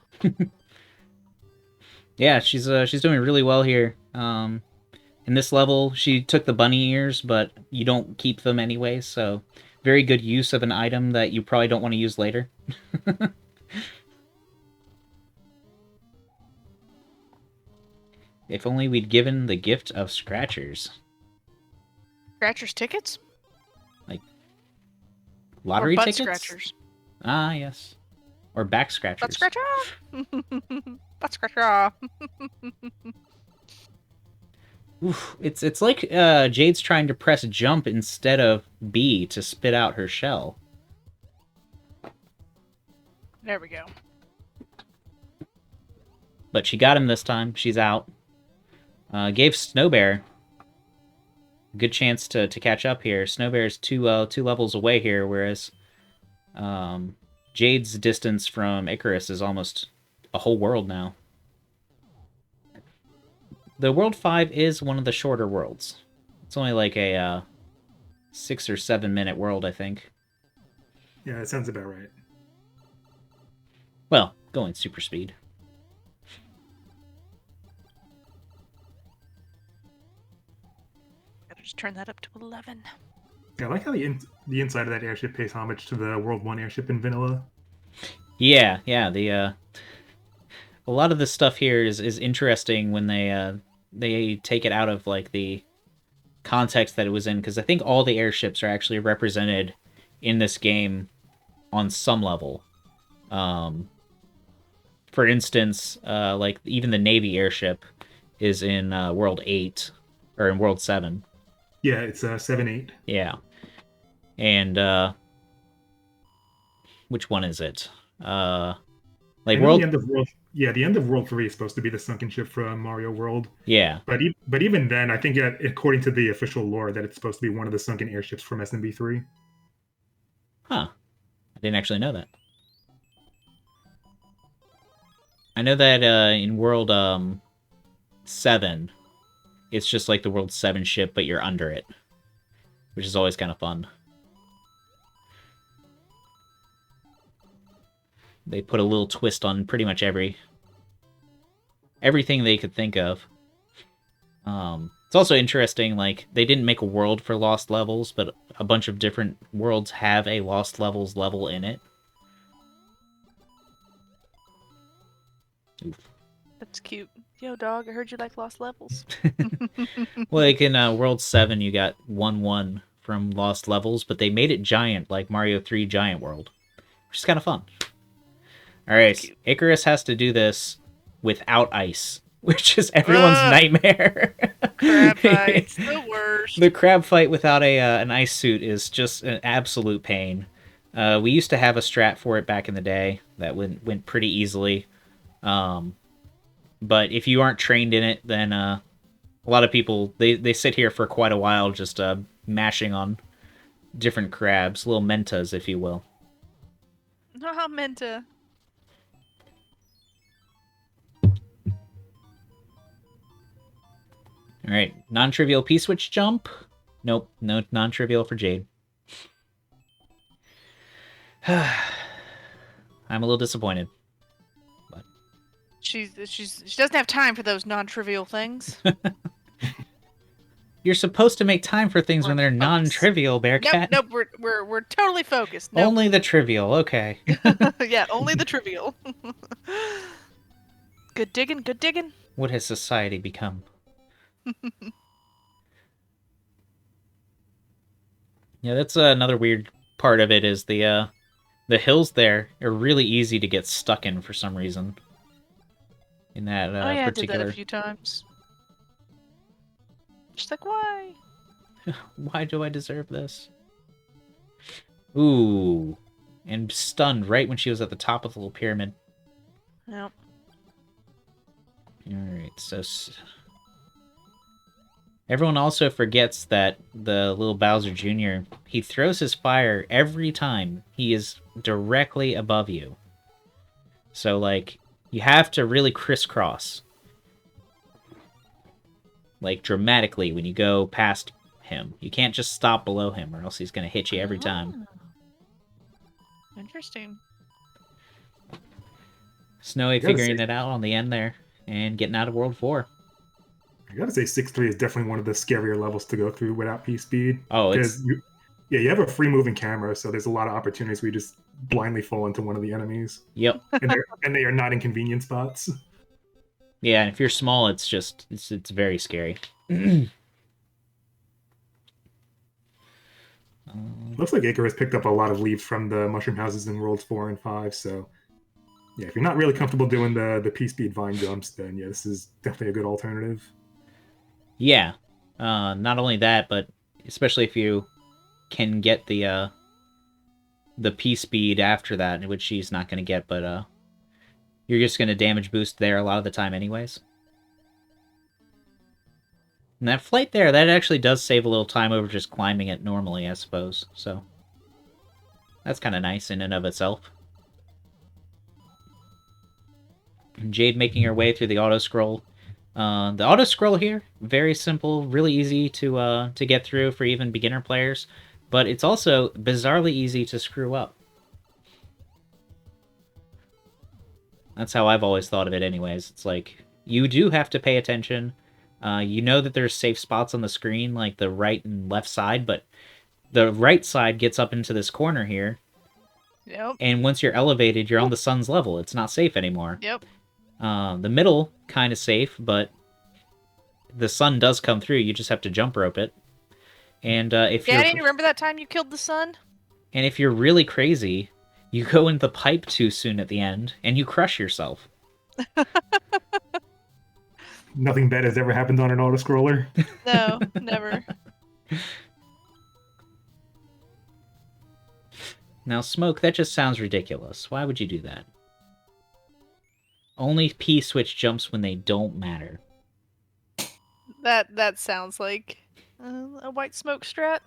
Yeah, she's doing really well here. In this level, she took the bunny ears, but you don't keep them anyway, so very good use of an item that you probably don't want to use later. If only we'd given the gift of scratchers. Scratchers tickets? Like lottery or butt tickets? Scratchers. Ah, yes. Or back scratchers. Butt scratcher! Butt scratcher! Oof, it's like Jade's trying to press jump instead of B to spit out her shell. There we go. But she got him this time. She's out. Gave Snowbear a good chance to catch up here. Snowbear's two levels away here, whereas Jade's distance from Icarus is almost a whole world now. The World 5 is one of the shorter worlds. It's only like a 6 or 7 minute world, I think. Yeah, that sounds about right. Well, going super speed. Gotta just turn that up to 11. Yeah, I like how the inside of that airship pays homage to the World 1 airship in vanilla. Yeah, the a lot of this stuff here is interesting when they take it out of like the context that it was in, because I think all the airships are actually represented in this game on some level. For instance, like even the Navy airship is in World 8 or in World 7. Yeah, it's 7-8. Yeah. And which one is it? Like I know World. the end of World. Yeah, the end of World 3 is supposed to be the sunken ship from Mario World. Yeah. But even then, I think according to the official lore, that it's supposed to be one of the sunken airships from Smb3. Huh. I didn't actually know that. I know that in World 7, it's just like the World 7 ship, but you're under it, which is always kind of fun. They put a little twist on pretty much everything they could think of. It's also interesting, like, they didn't make a world for Lost Levels, but a bunch of different worlds have a Lost Levels level in it. Oof. That's cute. Yo, dog, I heard you like Lost Levels. Like in World 7, you got 1-1 from Lost Levels, but they made it giant, like Mario 3 Giant World, which is kind of fun. Alright, Icarus has to do this without ice, which is everyone's nightmare. Crab fights, the worst. The crab fight without an ice suit is just an absolute pain. We used to have a strat for it back in the day that went pretty easily. But if you aren't trained in it, then a lot of people, they sit here for quite a while just mashing on different crabs, little mentas, if you will. Oh, Menta. Alright, non-trivial P-switch jump. Nope, no non-trivial for Jade. I'm a little disappointed. But She doesn't have time for those non-trivial things. you're supposed to make time for things when they're Focus. non-trivial, Bearcat. Nope, we're totally focused. Nope. Only the trivial, okay. Yeah, only the trivial. Good digging, good digging. What has society become? Yeah, that's another weird part of it is the hills there are really easy to get stuck in for some reason. In that Oh yeah, particular... I did that a few times. Just like, why? Why do I deserve this? Ooh. And stunned right when she was at the top of the little pyramid. Yep. Alright, so... Everyone also forgets that the little Bowser Jr., he throws his fire every time he is directly above you. So, like, you have to really crisscross. Like, dramatically when you go past him. You can't just stop below him or else he's going to hit you every time. Interesting. Snowy figuring it out on the end there and getting out of World 4. I gotta say, 6-3 is definitely one of the scarier levels to go through without P-speed. Oh, it's... you have a free-moving camera, so there's a lot of opportunities where you just blindly fall into one of the enemies. Yep. and they are not in convenient spots. Yeah, and if you're small, it's just... It's very scary. Looks like Icarus picked up a lot of leaves from the mushroom houses in Worlds 4 and 5, so... Yeah, if you're not really comfortable doing the P-speed vine jumps, then yeah, this is definitely a good alternative. Yeah. Not only that, but especially if you can get the P-speed after that, which she's not going to get, but you're just going to damage boost there a lot of the time anyways. And that flight there, that actually does save a little time over just climbing it normally, I suppose. So that's kind of nice in and of itself. Jade making her way through the auto scroll. The auto scroll here, very simple, really easy to get through for even beginner players, but it's also bizarrely easy to screw up. That's how I've always thought of it anyways. It's like, you do have to pay attention. You know that there's safe spots on the screen, like the right and left side, but the right side gets up into this corner here, Yep. and once you're elevated, you're on the sun's level. It's not safe anymore. Yep. The middle, kind of safe, but the sun does come through. You just have to jump rope it. And if Daddy, you're remember that time you killed the sun? and if you're really crazy, you go in the pipe too soon at the end, and you crush yourself. Nothing bad has ever happened on an auto scroller. No, never. Now, Smoke, that just sounds ridiculous. Why would you do that? Only P-switch jumps when they don't matter. That sounds like a white smoke strat.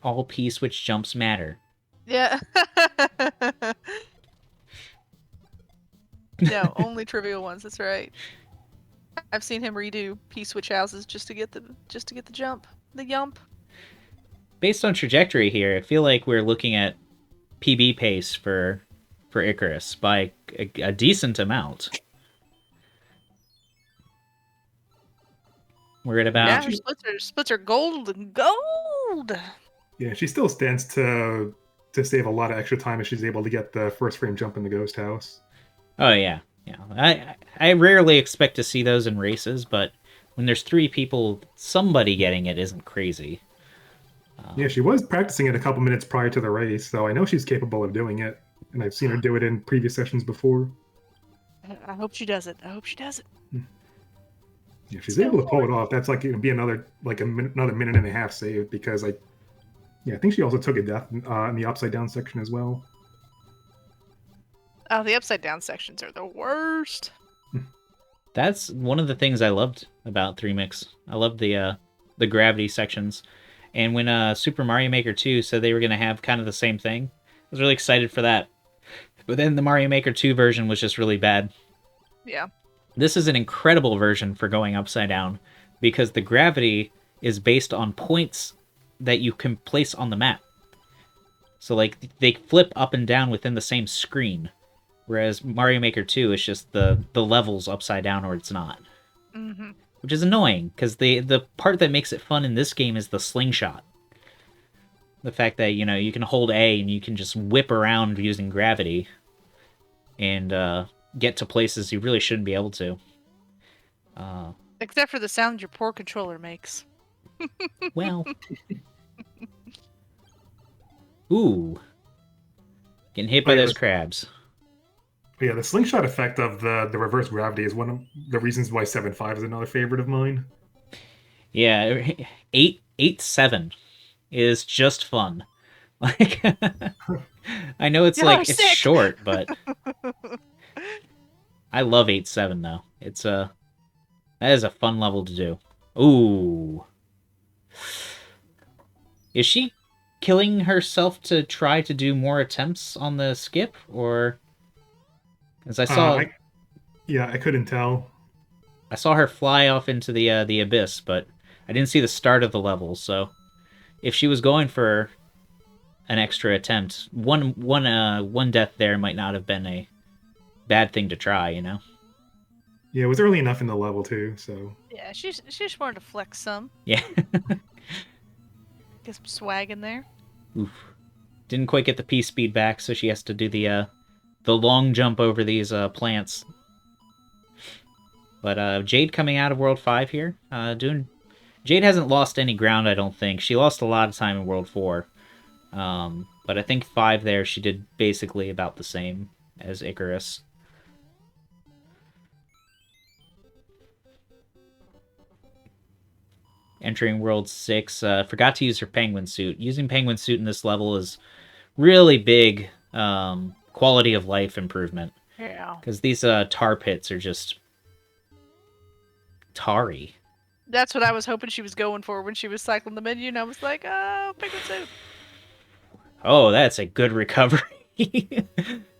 All P-switch jumps matter. Yeah. No, only trivial ones. That's right. I've seen him redo P-switch houses just to get the jump, the yump. Based on trajectory here, I feel like we're looking at PB pace for Icarus by a decent amount. We're at about... Yeah, her splits are gold and gold. Yeah, she still stands to save a lot of extra time if she's able to get the first frame jump in the ghost house. Oh, yeah. Yeah. I rarely expect to see those in races, but when there's 3 people, somebody getting it isn't crazy. Yeah, she was practicing it a couple minutes prior to the race, so I know she's capable of doing it. And I've seen her do it in previous sessions before. I hope she does it. I hope she does it. Yeah, if she's able to pull it off, that's like it'd be another minute and a half saved because I think she also took a death in the upside down section as well. Oh, the upside down sections are the worst. That's one of the things I loved about 3mix. I loved the gravity sections. And when Super Mario Maker 2 said they were going to have kind of the same thing, I was really excited for that. But then the Mario Maker 2 version was just really bad. Yeah. This is an incredible version for going upside down because the gravity is based on points that you can place on the map. So, like, they flip up and down within the same screen, whereas Mario Maker 2 is just the levels upside down or it's not. Mm-hmm. Which is annoying, because the part that makes it fun in this game is the slingshot. The fact that, you can hold A and you can just whip around using gravity and get to places you really shouldn't be able to. Except for the sound your poor controller makes. Well. Ooh. Getting hit by those crabs. Yeah, the slingshot effect of the reverse gravity is one of the reasons why 7.5 is another favorite of mine. Yeah, 8.7 is just fun. Like, I know it's it's short, but I love 8.7 though. It's that is a fun level to do. Ooh, is she killing herself to try to do more attempts on the skip, or? As I saw, I couldn't tell. I saw her fly off into the abyss, but I didn't see the start of the level. So, if she was going for an extra attempt, one death there might not have been a bad thing to try. Yeah, it was early enough in the level too, so. Yeah, she just wanted to flex some. Yeah. Get some swag in there. Oof. Didn't quite get the P speed back, so she has to do the long jump over these plants. But Jade coming out of World 5 here. Jade hasn't lost any ground, I don't think. She lost a lot of time in World 4. But I think 5 there, she did basically about the same as Icarus. Entering World 6. Forgot to use her penguin suit. Using penguin suit in this level is really big quality of life improvement. Yeah. Because these tar pits are just tarry. That's what I was hoping she was going for when she was cycling the menu, and I was like, oh, penguin suit. Oh, that's a good recovery.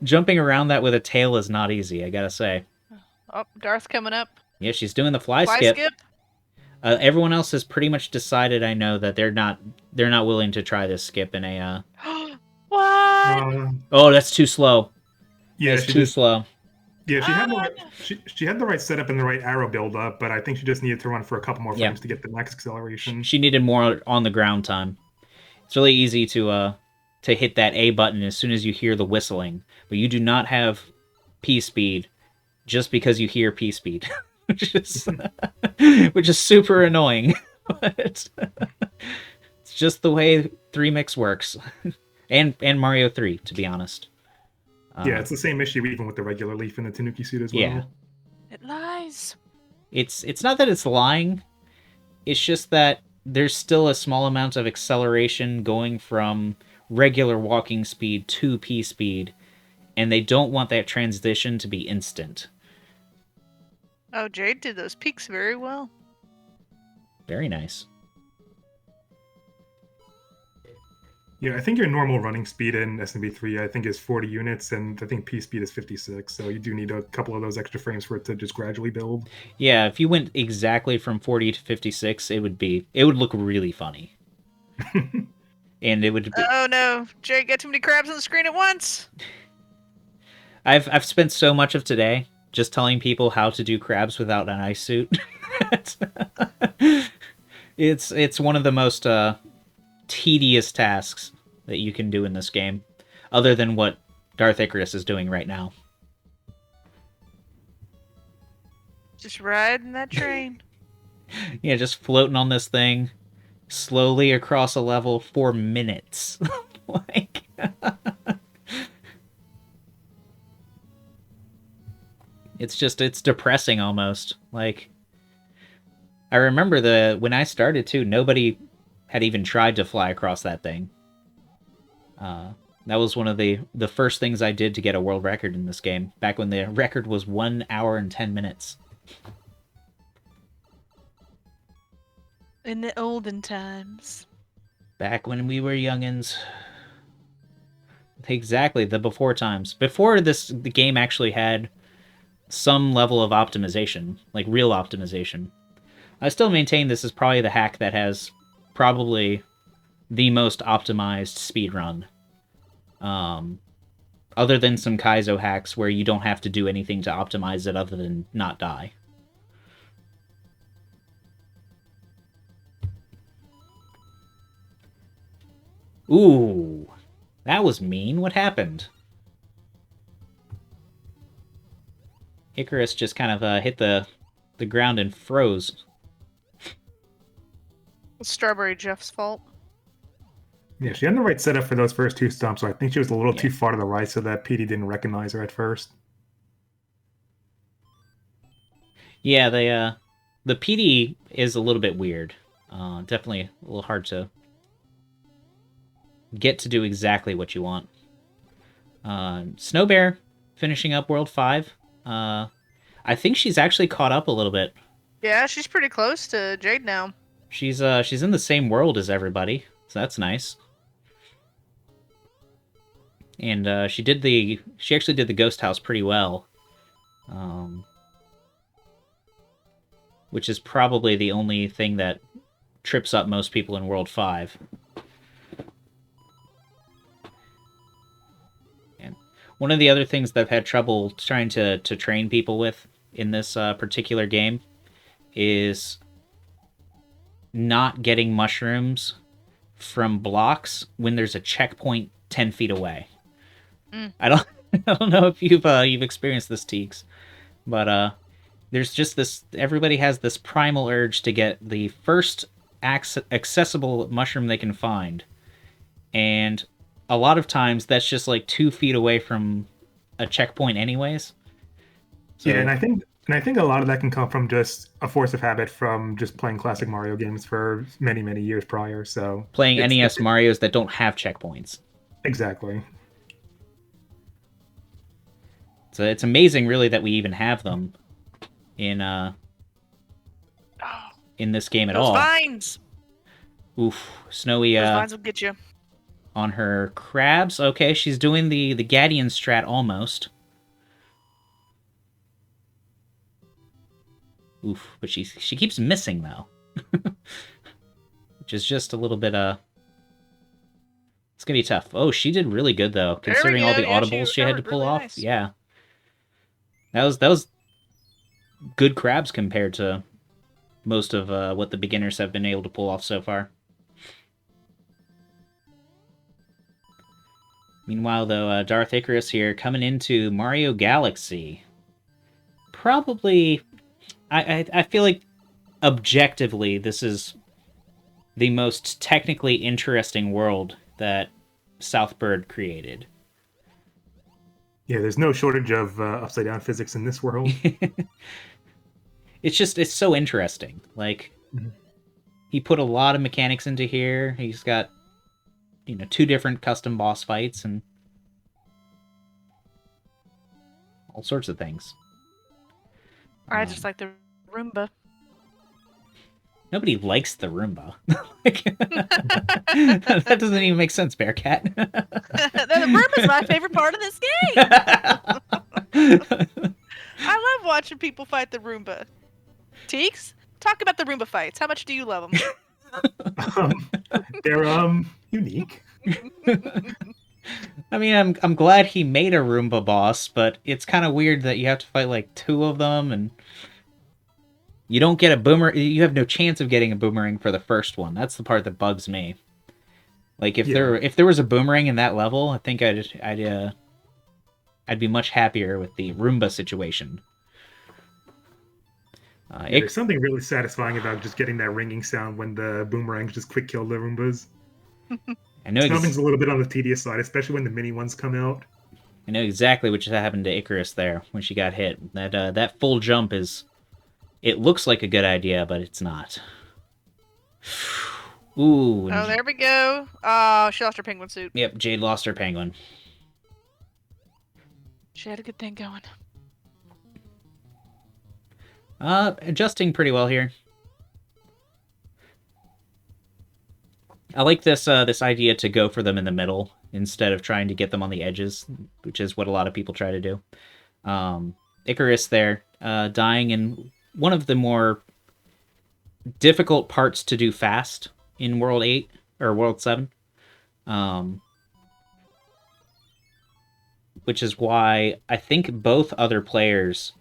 Jumping around that with a tail is not easy, I gotta say. Oh, Darth coming up. Yeah, she's doing the fly, Fly skip. skip. Everyone else has pretty much decided, I know, that they're not willing to try this skip in a What? Oh, that's too slow. Yeah, That's too slow. Yeah, she had the Ah. right, she had the right setup and the right arrow build up, but I think she just needed to run for a couple more Yeah. frames to get the max acceleration. She needed more on the ground time. It's really easy to hit that A button as soon as you hear the whistling, but you do not have P speed just because you hear P speed, which is super annoying. But it's just the way 3mix works, and Mario 3, to be honest. Yeah, it's the same issue even with the regular Leaf in the Tanuki suit as well. Yeah. It lies. It's not that it's lying. It's just that there's still a small amount of acceleration going from regular walking speed to P speed, and they don't want that transition to be instant. Oh, Jade did those peaks very well. Very nice. Yeah, I think your normal running speed in SMB3 I think is 40 units, and I think P speed is 56. So you do need a couple of those extra frames for it to just gradually build. Yeah, if you went exactly from 40 to 56, it would look really funny. And it would be... Oh no, Jade got too many crabs on the screen at once. I've spent so much of today just telling people how to do crabs without an ice suit. It's one of the most tedious tasks that you can do in this game, other than what Darth Icarus is doing right now. Just riding that train. Yeah, just floating on this thing slowly across a level for minutes. Like, it's depressing almost. Like, I remember when I started too, nobody had even tried to fly across that thing. That was one of the first things I did to get a world record in this game, back when the record was 1 hour and 10 minutes. In the olden times. Back when we were youngins. Exactly, the before times. Before the game actually had some level of optimization, like real optimization. I still maintain this is probably the hack that has probably the most optimized speedrun. Other than some Kaizo hacks where you don't have to do anything to optimize it other than not die. Ooh, that was mean. What happened? Icarus just kind of hit the ground and froze. It's Strawberry Jeff's fault. Yeah, she had the right setup for those first two stumps, so I think she was a little Yeah. too far to the right so that PD didn't recognize her at first. Yeah, the PD is a little bit weird. Definitely a little hard to get to do exactly what you want. Snow Bear finishing up World 5. I think she's actually caught up a little bit. Yeah, she's pretty close to Jade now. She's in the same world as everybody, so that's nice. And she actually did the ghost house pretty well. Which is probably the only thing that trips up most people in World 5. And one of the other things that I've had trouble trying to train people with in this particular game is not getting mushrooms from blocks when there's a checkpoint 10 feet away. I don't know if you've experienced this, Teeks, but there's just this... Everybody has this primal urge to get the first accessible mushroom they can find. And a lot of times that's just like 2 feet away from a checkpoint anyways. So, yeah, and I think a lot of that can come from just a force of habit from just playing classic Mario games for many, many years prior. So playing NES Marios that don't have checkpoints. Exactly. So it's amazing, really, that we even have them in this game at Those all. vines! Oof, Snowy. Those vines will get you. on her crabs. Okay, she's doing the Gadian strat almost. Oof, but she keeps missing though. Which is just a little bit it's gonna be tough. Oh, she did really good though, There we considering all go. the Yeah, audibles she had to recovered pull really off. nice. Yeah. That was good crabs compared to most of what the beginners have been able to pull off so far. Meanwhile, though, Darth Icarus here coming into Mario Galaxy. Probably, I feel like objectively this is the most technically interesting world that Southbird created. Yeah, there's no shortage of upside down physics in this world. It's so interesting. Like, Mhm. he put a lot of mechanics into here. He's got, 2 different custom boss fights and all sorts of things. I just like the Roomba. Nobody likes the Roomba. That doesn't even make sense, Bearcat. The Roomba's my favorite part of this game. I love watching people fight the Roomba. Teeks, talk about the Roomba fights. How much do you love them? They're unique. I mean, I'm glad he made a Roomba boss, but it's kind of weird that you have to fight like 2 of them, and you don't get a boomer. You have no chance of getting a boomerang for the first one. That's the part that bugs me. Like if there was a boomerang in that level, I think I'd be much happier with the Roomba situation. There's something really satisfying about just getting that ringing sound when the boomerangs just quick kill the Roombas. I know Something's a little bit on the tedious side, especially when the mini ones come out. I know exactly what just happened to Icarus there when she got hit. That full jump is. It looks like a good idea, but it's not. Ooh. Oh, there we go. Oh, she lost her penguin suit. Yep, Jade lost her penguin. She had a good thing going. Adjusting pretty well here. I like this idea to go for them in the middle instead of trying to get them on the edges, which is what a lot of people try to do. Icarus there, dying in one of the more difficult parts to do fast in World 8 or World 7. Which is why I think both other players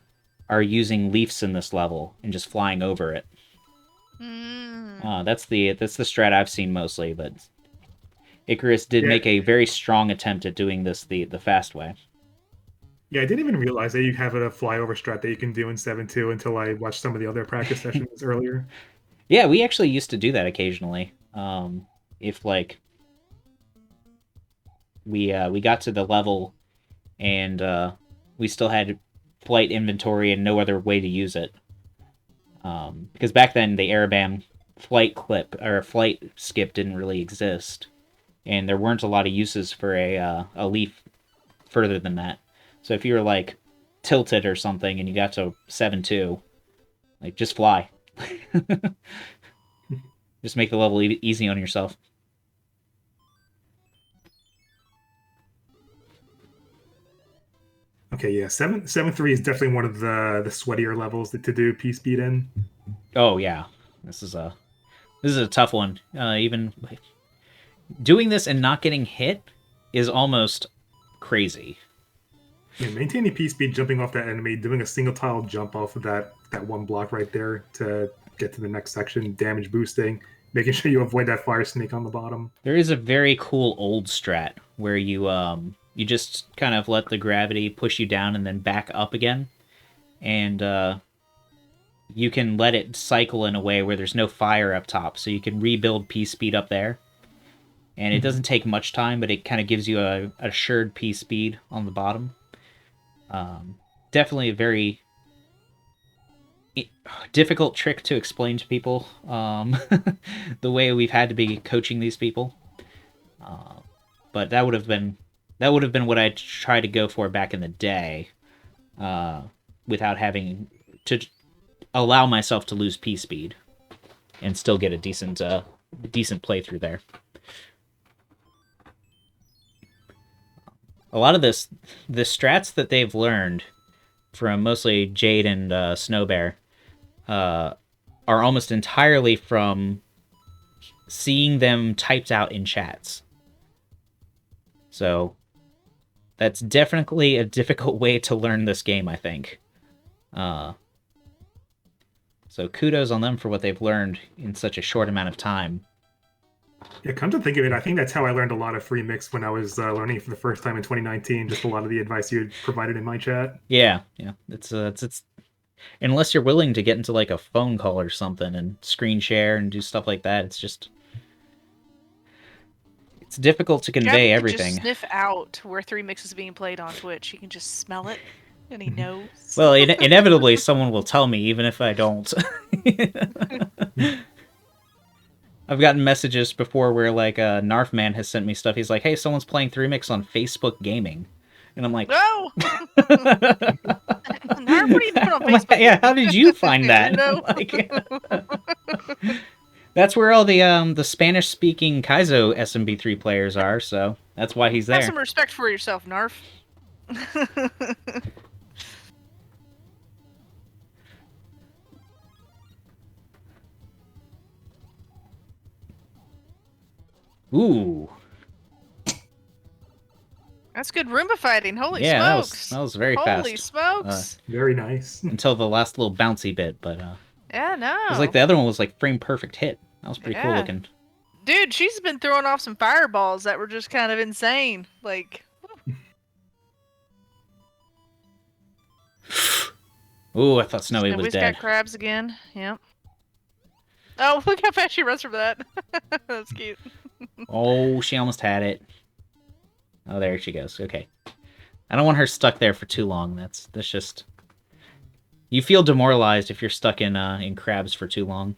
are using leafs in this level and just flying over it. That's the strat I've seen mostly, but Icarus did make a very strong attempt at doing this the fast way. Yeah, I didn't even realize that you have a flyover strat that you can do in 7.2 until I watched some of the other practice sessions earlier. Yeah, we actually used to do that occasionally. If like we got to the level and we still had flight inventory and no other way to use it. Because back then the Arabam flight clip or flight skip didn't really exist, and there weren't a lot of uses for a leaf further than that. So if you were like tilted or something and you got to 7.2, like just fly. Just make the level easy on yourself. Okay, yeah, 7.3 is definitely one of the sweatier levels to do P-Speed in. Oh yeah, this is a tough one. Even doing this and not getting hit is almost crazy. Yeah, maintaining P-Speed, jumping off that enemy, doing a single tile jump off of that one block right there to get to the next section, damage boosting, making sure you avoid that fire snake on the bottom. There is a very cool old strat where you just kind of let the gravity push you down and then back up again, and you can let it cycle in a way where there's no fire up top, so you can rebuild P-Speed up there. And it doesn't take much time, but it kind of gives you a assured P-Speed on the bottom. Definitely a very difficult trick to explain to people, the way we've had to be coaching these people. But that would have been what I tried to go for back in the day, without having to allow myself to lose P-Speed and still get a decent playthrough there. a lot of the strats that they've learned from mostly Jade and Snowbear are almost entirely from seeing them typed out in chats. So that's definitely a difficult way to learn this game, I think. So kudos on them for what they've learned in such a short amount of time. Yeah, come to think of it, I think that's how I learned a lot of free mix when I was learning for the first time in 2019. Just a lot of the advice you had provided in my chat. Yeah. It's unless you're willing to get into like a phone call or something and screen share and do stuff like that, it's difficult to convey Jack everything. can just sniff out where 3mix is being played on Twitch. He can just smell it, and he knows. Well, inevitably someone will tell me, even if I don't. I've gotten messages before where like Narfman has sent me stuff. He's like, "Hey, someone's playing 3mix on Facebook Gaming," and I'm like, No! Narf, what are you doing on Facebook? Yeah, how did you find that? No. Like, that's where all the Spanish-speaking Kaizo SMB3 players are, so that's why he's Have there. some respect for yourself, Narf. Ooh, That's good Roomba fighting. Holy yeah, smokes! that was very Holy fast. smokes! Very nice. Until the last little bouncy bit, but Yeah, no. it was like the other one was like frame perfect hit. That was pretty cool Yeah. looking. Dude, she's been throwing off some fireballs that were just kind of insane. Like, Ooh, I thought Snowy was Snowy's dead. got crabs again. Yep. Oh, look how fast she runs from that. That's cute. Oh, she almost had it. Oh, there she goes. Okay. I don't want her stuck there for too long. That's just... You feel demoralized if you're stuck in crabs for too long.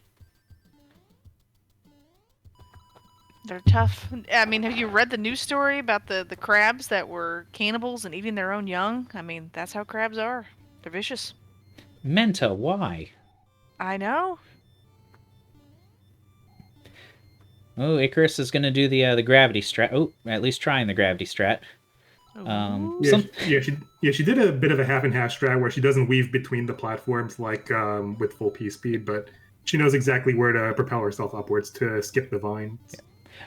They're tough. I mean, have you read the news story about the crabs that were cannibals and eating their own young? I mean, that's how crabs are. They're vicious. Menta, why? I know. Oh, Icarus is going to do the gravity strat. Oh, at least trying the gravity strat. Ooh. She did a bit of a half and half strat where she doesn't weave between the platforms like with full P speed, but she knows exactly where to propel herself upwards to skip the vines. Yeah.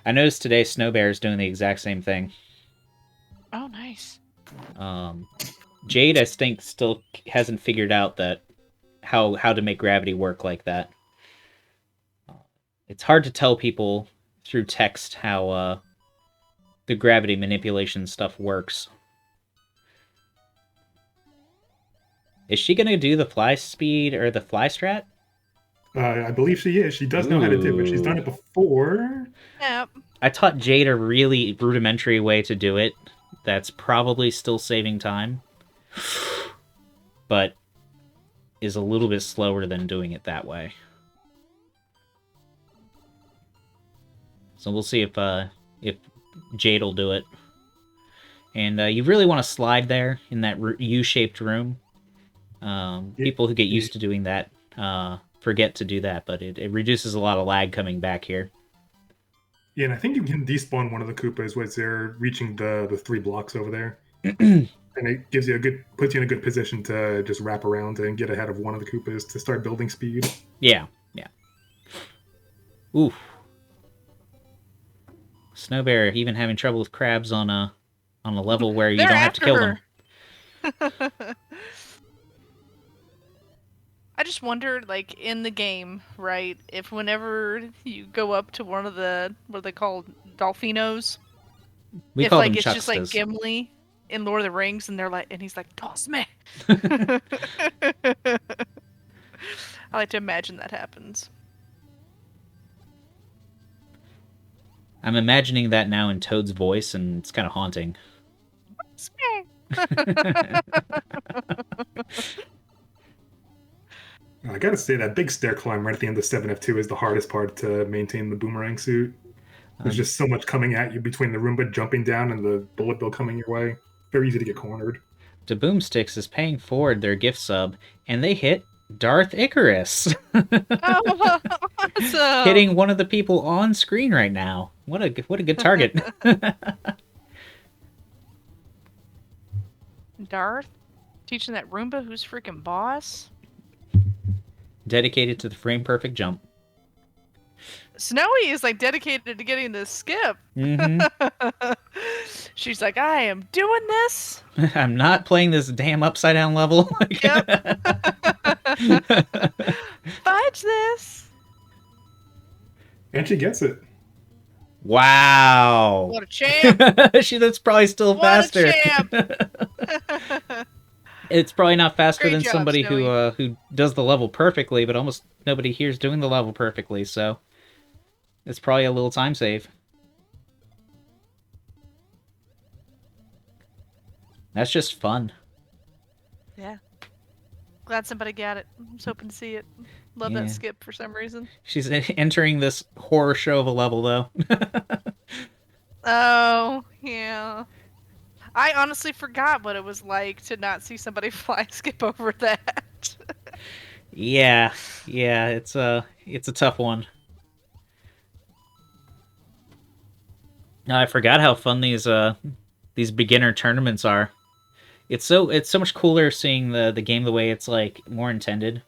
I noticed today Snowbear is doing the exact same thing. Oh, nice. Jade, I think, still hasn't figured out that how to make gravity work like that. It's hard to tell people through text how the gravity manipulation stuff works. Is she gonna do the fly speed or the fly strat? I believe she is. She does know how to do it. She's done it before. Yep. I taught Jade a really rudimentary way to do it. That's probably still saving time, but is a little bit slower than doing it that way. So we'll see if Jade will do it. And you really want to slide there in that U-shaped room. People who get used to doing that forget to do that, but it reduces a lot of lag coming back here. Yeah, and I think you can despawn one of the Koopas once they're reaching the 3 blocks over there. And it gives you puts you in a good position to just wrap around and get ahead of one of the Koopas to start building speed. Yeah. Oof. Snowbear even having trouble with crabs on a level where you don't have to kill them. I just wondered, like, in the game, right, if whenever you go up to one of the, what are they called, Dolphinos? We if, call like, them it's just like Chuckstas. Gimli in Lord of the Rings, and they're like, and he's like, toss me. I like to imagine that happens. I'm imagining that now in Toad's voice, and it's kind of haunting. Toss me. I gotta say, that big stair climb right at the end of 7F2 is the hardest part to maintain the boomerang suit. There's just so much coming at you between the Roomba jumping down and the bullet bill coming your way. Very easy to get cornered. The Boomsticks is paying forward their gift sub, and they hit Darth Icarus. Oh, awesome. Hitting one of the people on screen right now. What a good target. Darth teaching that Roomba who's freaking boss. Dedicated to the frame perfect jump. Snowy is like dedicated to getting this skip. Mm-hmm. She's like, I am doing this. I'm not playing this damn upside down level. Yep. Fudge this. And she gets it. Wow. What a champ. That's probably still What faster. a champ. It's probably not faster Great than job, somebody Snowy. who does the level perfectly, but almost nobody here is doing the level perfectly, so it's probably a little time save. That's just fun. Yeah. Glad somebody got it. I was hoping to see it. Love Yeah. that skip for some reason. She's entering this horror show of a level, though. Oh, yeah. I honestly forgot what it was like to not see somebody fly skip over that. Yeah, it's a tough one. No, I forgot how fun these beginner tournaments are. It's so much cooler seeing the game the way it's like more intended.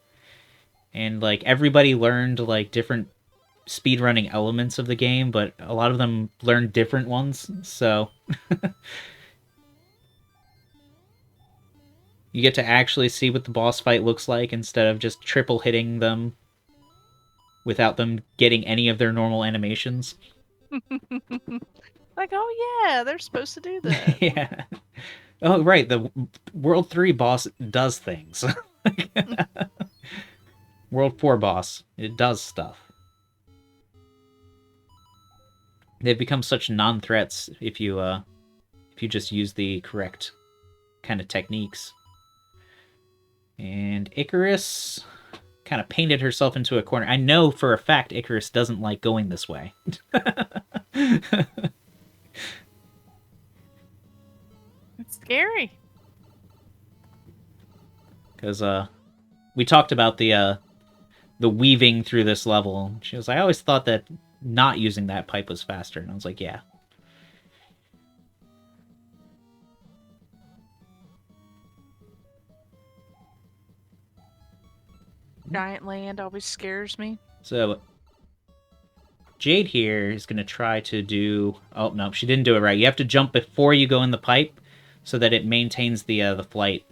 And like everybody learned like different speedrunning elements of the game, but a lot of them learned different ones, so you get to actually see what the boss fight looks like instead of just triple hitting them without them getting any of their normal animations. Like, oh yeah, they're supposed to do that. Yeah. Oh, right, the World 3 boss does things. World 4 boss, it does stuff. They've become such non-threats if you just use the correct kind of techniques. And Icarus kind of painted herself into a corner. I know for a fact Icarus doesn't like going this way. It's scary. Because we talked about the weaving through this level. She was like, I always thought that not using that pipe was faster. And I was like, yeah. Giant land always scares me. So Jade here is going to try to do... Oh, no, she didn't do it right. You have to jump before you go in the pipe so that it maintains the flight.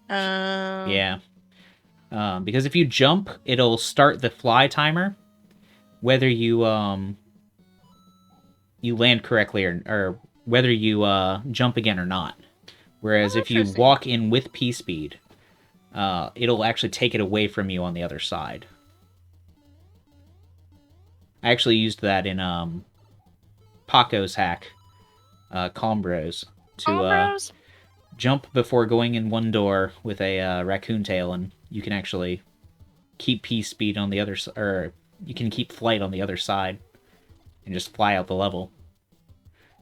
Yeah. Because if you jump, it'll start the fly timer, whether you you land correctly or whether you jump again or not. Whereas if you Interesting. walk in with P-speed, it'll actually take it away from you on the other side. I actually used that in Paco's hack, Combros, to jump before going in one door with a raccoon tail, and you can actually keep P-speed on the other side, or you can keep flight on the other side and just fly out the level.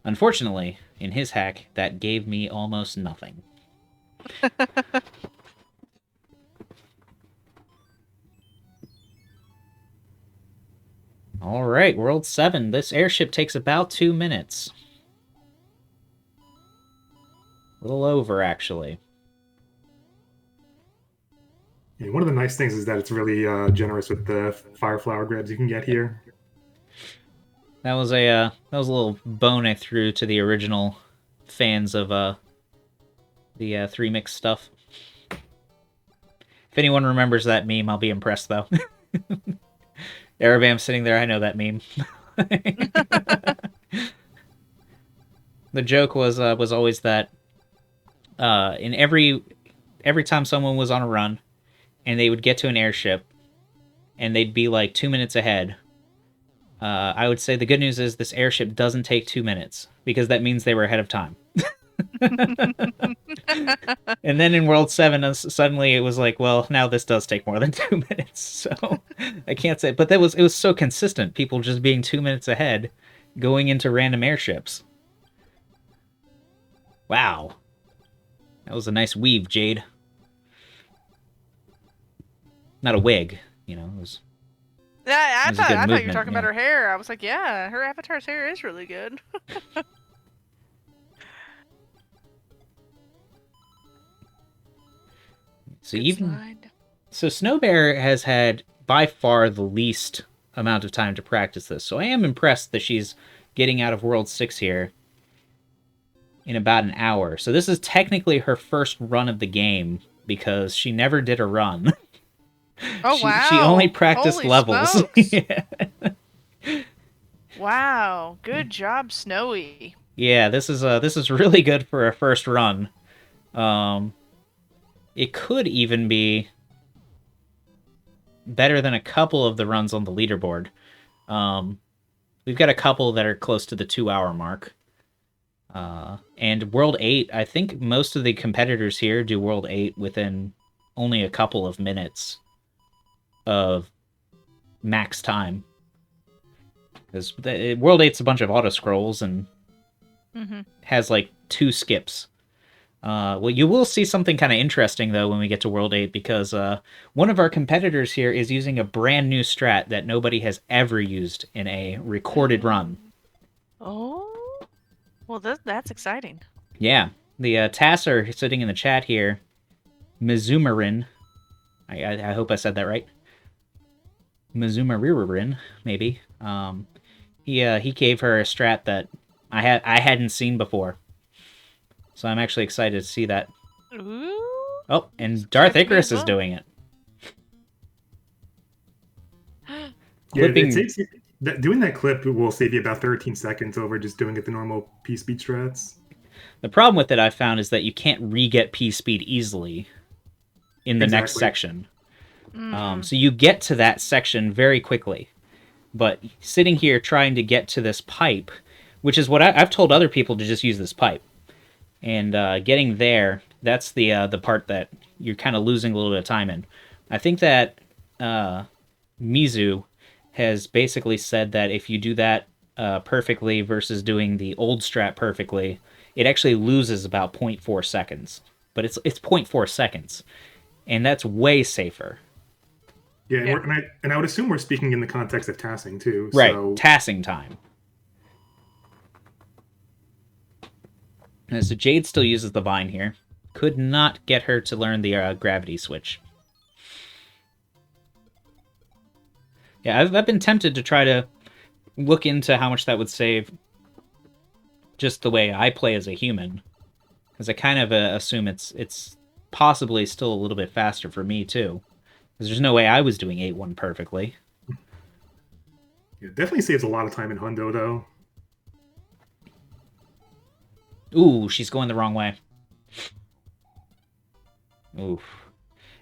Unfortunately, in his hack, that gave me almost nothing. Alright, World 7. This airship takes about 2 minutes. A little over, actually. Yeah, one of the nice things is that it's really generous with the fire flower grabs you can get here. That was a little bone I threw to the original fans of the 3mix stuff. If anyone remembers that meme, I'll be impressed, though. Arabam sitting there, I know that meme. The joke was always that in every time someone was on a run and they would get to an airship and they'd be like 2 minutes ahead, I would say the good news is this airship doesn't take 2 minutes because that means they were ahead of time. And then in World 7, suddenly it was like, well, now this does take more than 2 minutes, so I can't say. But it was so consistent, people just being 2 minutes ahead, going into random airships. Wow. That was a nice weave, Jade. Not a wig, you know, it was... Yeah, I It was a thought good you were movement, talking yeah. about her hair. I was like, yeah, her avatar's hair is really good. So Good even slide. so, Snow Bear has had by far the least amount of time to practice this. So I am impressed that she's getting out of World 6 here in about an hour. So this is technically her first run of the game because she never did a run. Oh wow! She only practiced Holy levels. smokes. Yeah. Wow, good job, Snowy. Yeah, this is really good for a first run. It could even be better than a couple of the runs on the leaderboard. We've got a couple that are close to the 2-hour mark. And World 8, I think most of the competitors here do World 8 within only a couple of minutes of max time. Because World 8's a bunch of auto scrolls and has like 2 skips. Well, you will see something kind of interesting, though, when we get to World 8, because one of our competitors here is using a brand new strat that nobody has ever used in a recorded run. Oh, well, that's exciting. Yeah. The TAS are sitting in the chat here. Mizumarin. I hope I said that right. Mizumaririn, maybe. He gave her a strat that I hadn't seen before. So I'm actually excited to see that. Ooh. Oh, and Darth Excited to me Icarus as is well. doing it. Yeah, Clipping. doing that clip will save you about 13 seconds over just doing it the normal P-speed strats. The problem with it, I found, is that you can't re-get P-speed easily in the next Exactly. section. So you get to that section very quickly. But sitting here trying to get to this pipe, which is what I've told other people to just use this pipe. And getting there, that's the part that you're kind of losing a little bit of time in. I think that Mizu has basically said that if you do that perfectly versus doing the old strat perfectly, it actually loses about 0.4 seconds. But it's 0.4 seconds, and that's way safer. Yeah, Yeah. And I would assume we're speaking in the context of tassing too. Right, So tassing time. So Jade still uses the vine here. Could not get her to learn the gravity switch. Yeah, I've been tempted to try to look into how much that would save just the way I play as a human. Because I kind of assume it's possibly still a little bit faster for me, too. Because there's no way I was doing 8-1 perfectly. yeah, definitely saves a lot of time in Hundo though. Ooh, she's going the wrong way. Oof.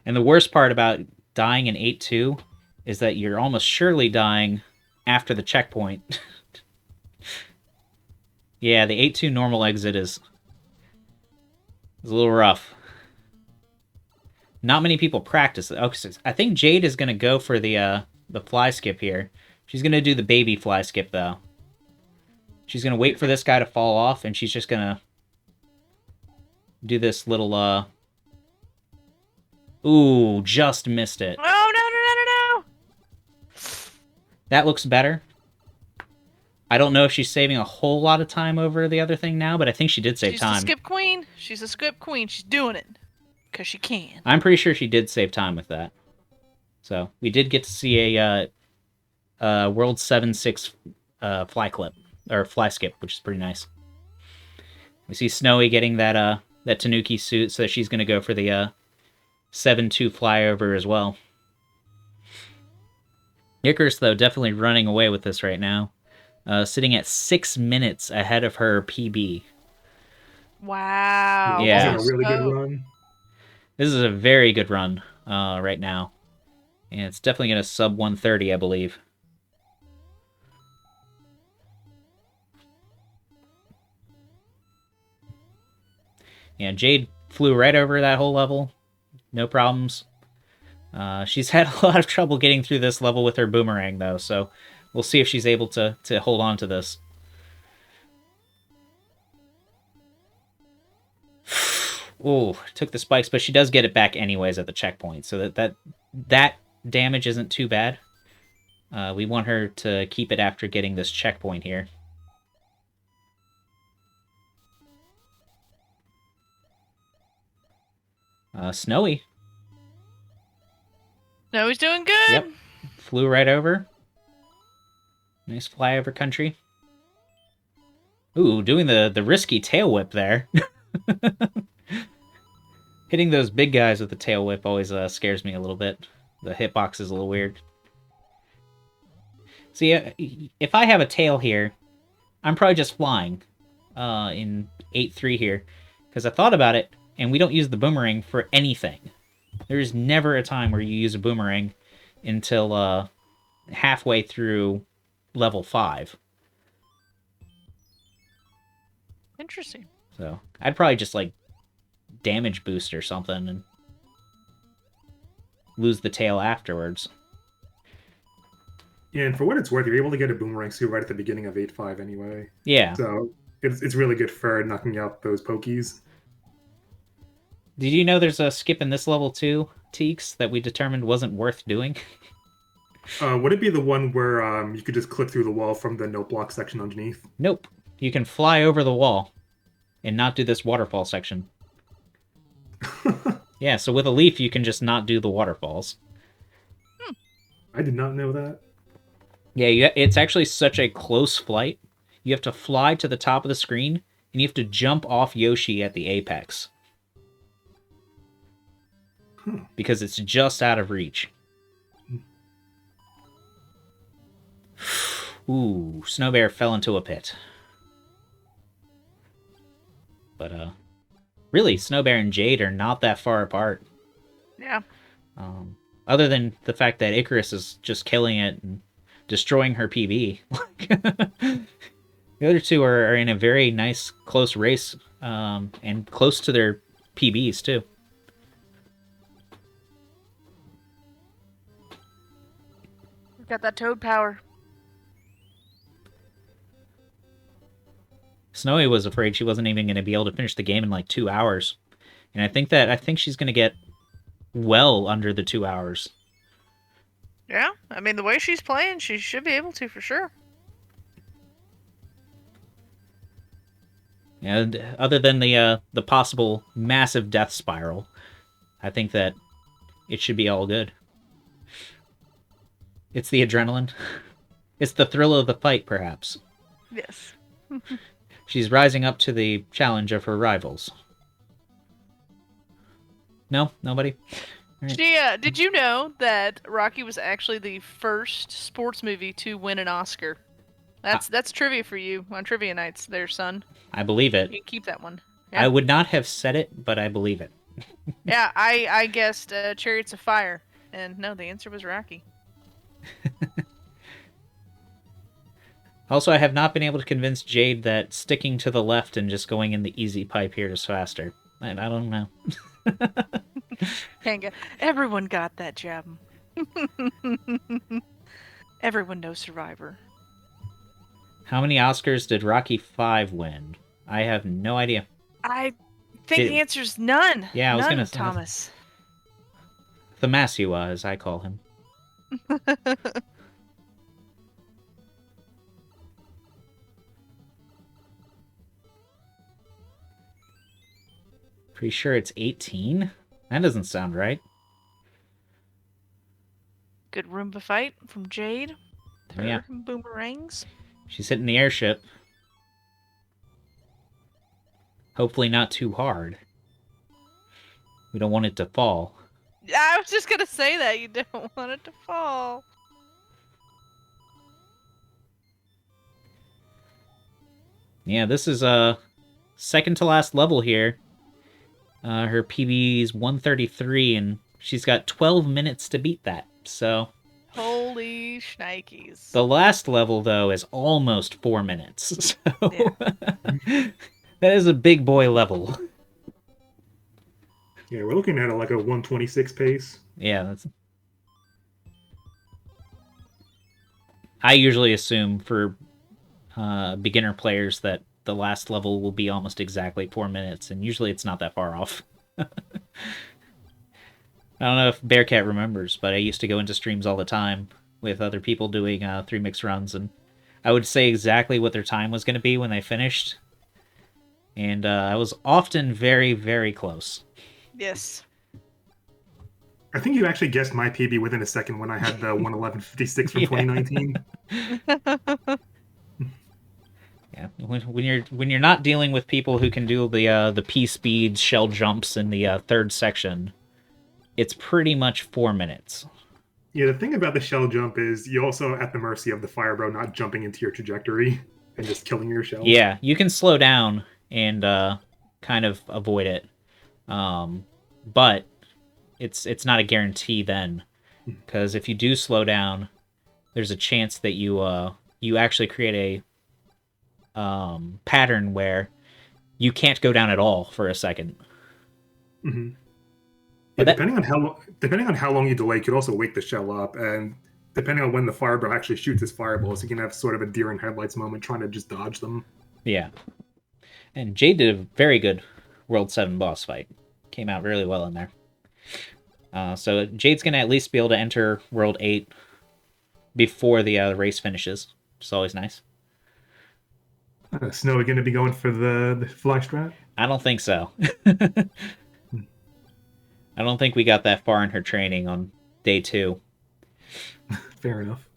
And the worst part about dying in 8-2 is that you're almost surely dying after the checkpoint. Yeah, the 8-2 normal exit is a little rough. Not many people practice it. Okay, so I think Jade is going to go for the fly skip here. She's going to do the baby fly skip, though. She's going to wait for this guy to fall off, and she's just going to do this little, Ooh, just missed it. Oh, no. That looks better. I don't know if she's saving a whole lot of time over the other thing now, but I think she did save She's time. the skip queen. She's a skip queen. She's doing it. Because she can. I'm pretty sure she did save time with that. So, we did get to see a World 7-6 fly clip, or fly skip, which is pretty nice. We see Snowy getting that Tanuki suit, so she's going to go for the 7-2 flyover as well. Icarus, though, definitely running away with this right now. Sitting at 6 minutes ahead of her PB. Wow. Yeah. This is a really good run. This is a very good run right now. And it's definitely going to sub 130, I believe. Yeah, Jade flew right over that whole level. No problems. She's had a lot of trouble getting through this level with her boomerang, though, so we'll see if she's able to hold on to this. Ooh, took the spikes, but she does get it back anyways at the checkpoint, so that damage isn't too bad. We want her to keep it after getting this checkpoint here. Snowy No, he's doing good. Yep. Flew right over. Nice flyover country. Ooh, doing the risky tail whip there. Hitting those big guys with the tail whip always scares me a little bit. The hitbox is a little weird. See, if I have a tail here, I'm probably just flying in 8-3 here. Because I thought about it, and we don't use the boomerang for anything. There's never a time where you use a boomerang until halfway through level 5. Interesting. So I'd probably just like damage boost or something and lose the tail afterwards. Yeah, and for what it's worth, you're able to get a boomerang suit right at the beginning of 8.5 anyway. Yeah. So it's really good for knocking out those pokies. Did you know there's a skip in this level too, Teeks, that we determined wasn't worth doing? Would it be the one where you could just clip through the wall from the note block section underneath? Nope. You can fly over the wall and not do this waterfall section. Yeah, so with a leaf you can just not do the waterfalls. I did not know that. Yeah, it's actually such a close flight. You have to fly to the top of the screen, and you have to jump off Yoshi at the apex. Because it's just out of reach. Ooh, Snow Bear fell into a pit. But, really, Snow Bear and Jade are not that far apart. Yeah. Other than the fact that Icarus is just killing it and destroying her PB. The other two are in a very nice, close race, and close to their PBs, too. Got that toad power. Snowy was afraid she wasn't even going to be able to finish the game in like 2 hours. And I think she's going to get well under the 2 hours. Yeah, I mean, the way she's playing, she should be able to for sure. And other than the possible massive death spiral, I think that it should be all good. It's the adrenaline. It's the thrill of the fight, perhaps. Yes. She's rising up to the challenge of her rivals. No? Nobody? Right. Did you know that Rocky was actually the first sports movie to win an Oscar? That's trivia for you on trivia nights there, son. I believe it. You can keep that one. Yeah. I would not have said it, but I believe it. Yeah, I guessed Chariots of Fire, and no, the answer was Rocky. Also, I have not been able to convince Jade that sticking to the left and just going in the easy pipe here is faster. I don't know. Everyone got that jab. Everyone knows Survivor. How many Oscars did Rocky 5 win? I have no idea. I think the answer's none. Yeah, I was none, gonna say Thomas. Thaumasua, as I call him. Pretty sure it's 18? That doesn't sound right. Good Roomba fight from Jade. Her Yeah. boomerangs. She's hitting the airship. Hopefully not too hard. We don't want it to fall. Yeah, I was just gonna say that. You don't want it to fall. Yeah, this is second to last level here. Her PB is 133, and she's got 12 minutes to beat that. So Holy shnikes. the last level, though, is almost 4 minutes. So that is a big boy level. Yeah, we're looking at like a 126 pace. Yeah, that's. I usually assume for beginner players that the last level will be almost exactly 4 minutes, and usually it's not that far off. I don't know if Bearcat remembers, but I used to go into streams all the time with other people doing 3mix runs, and I would say exactly what their time was going to be when they finished, and I was often very, very close. Yes. I think you actually guessed my PB within a second when I had the 111.56 from Yeah. 2019. Yeah, when you're not dealing with people who can do the P speed shell jumps in the third section, it's pretty much 4 minutes. Yeah, the thing about the shell jump is you're also at the mercy of the fire bro not jumping into your trajectory and just killing your shells. Yeah, you can slow down and kind of avoid it, but it's not a guarantee then, because if you do slow down, there's a chance that you actually create a pattern where you can't go down at all for a second. Mm-hmm. But Yeah, depending on how long you delay, you could also wake the shell up, and depending on when the fireball actually shoots his fireballs, you can have sort of a deer in headlights moment trying to just dodge them. Yeah, and Jade did a very good World 7 boss fight. Came out really well in there. So Jade's gonna at least be able to enter World 8 before the race finishes, which is always nice. Snow, going to be going for the fly strat? I don't think so. I don't think we got that far in her training on day 2. Fair enough.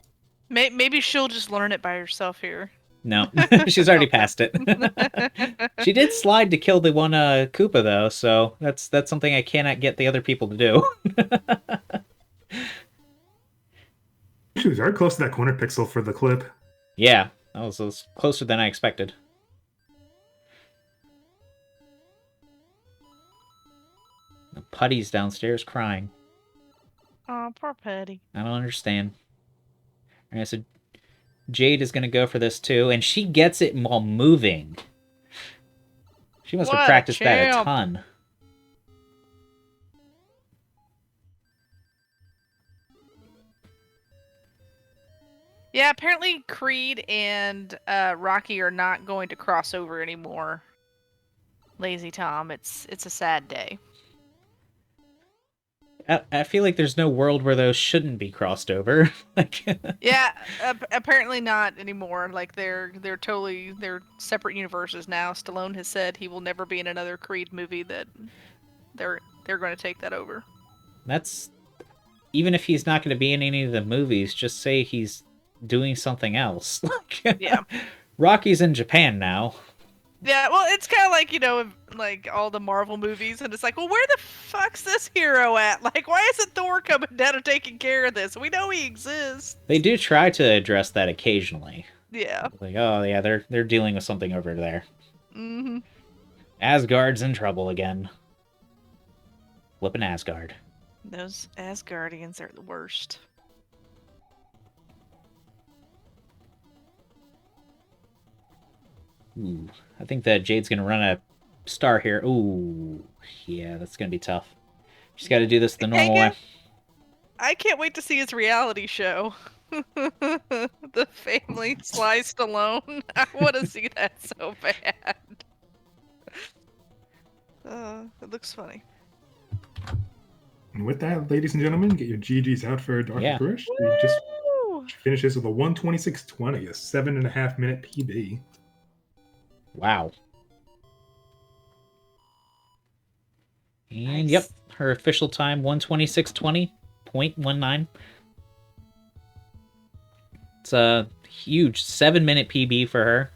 Maybe she'll just learn it by herself here. No, she's already passed it. She did slide to kill the one Koopa though, so that's something I cannot get the other people to do. She was very close to that corner pixel for the clip. Yeah, that was closer than I expected. The Putty's downstairs crying. Oh, poor Patty. I don't understand. Alright, so Jade is going to go for this too, and she gets it while moving. She must have What a practiced that a champ. ton. Yeah, apparently Creed and Rocky are not going to cross over anymore. Lazy Tom, it's a sad day. I feel like there's no world where those shouldn't be crossed over. Like, Yeah, apparently not anymore. Like they're separate universes now. Stallone has said he will never be in another Creed movie. That they're going to take that over. that's even if he's not going to be in any of the movies, just say he's doing something else. Yeah. Rocky's in Japan now. Yeah, well, it's kind of like, like all the Marvel movies, and it's like, well, where the fuck's this hero at? Like, why isn't Thor coming down and taking care of this? We know he exists. They do try to address that occasionally. Yeah. Like, oh yeah, they're dealing with something over there. Mm-hmm. Asgard's in trouble again. Flippin' Asgard. Those Asgardians are the worst. Ooh, I think that Jade's gonna run a star here. Ooh, yeah, that's gonna be tough. She's got to do this the normal way. I can't wait to see his reality show. The family sliced alone. I want to see that so bad. It looks funny. And with that, ladies and gentlemen, get your GGs out for Dr. Yeah. Krish. He just Woo! finishes with a 126.20, a 7.5 minute PB. Wow. And Nice. yep, her official time 126.20.19. It's a huge 7-minute PB for her.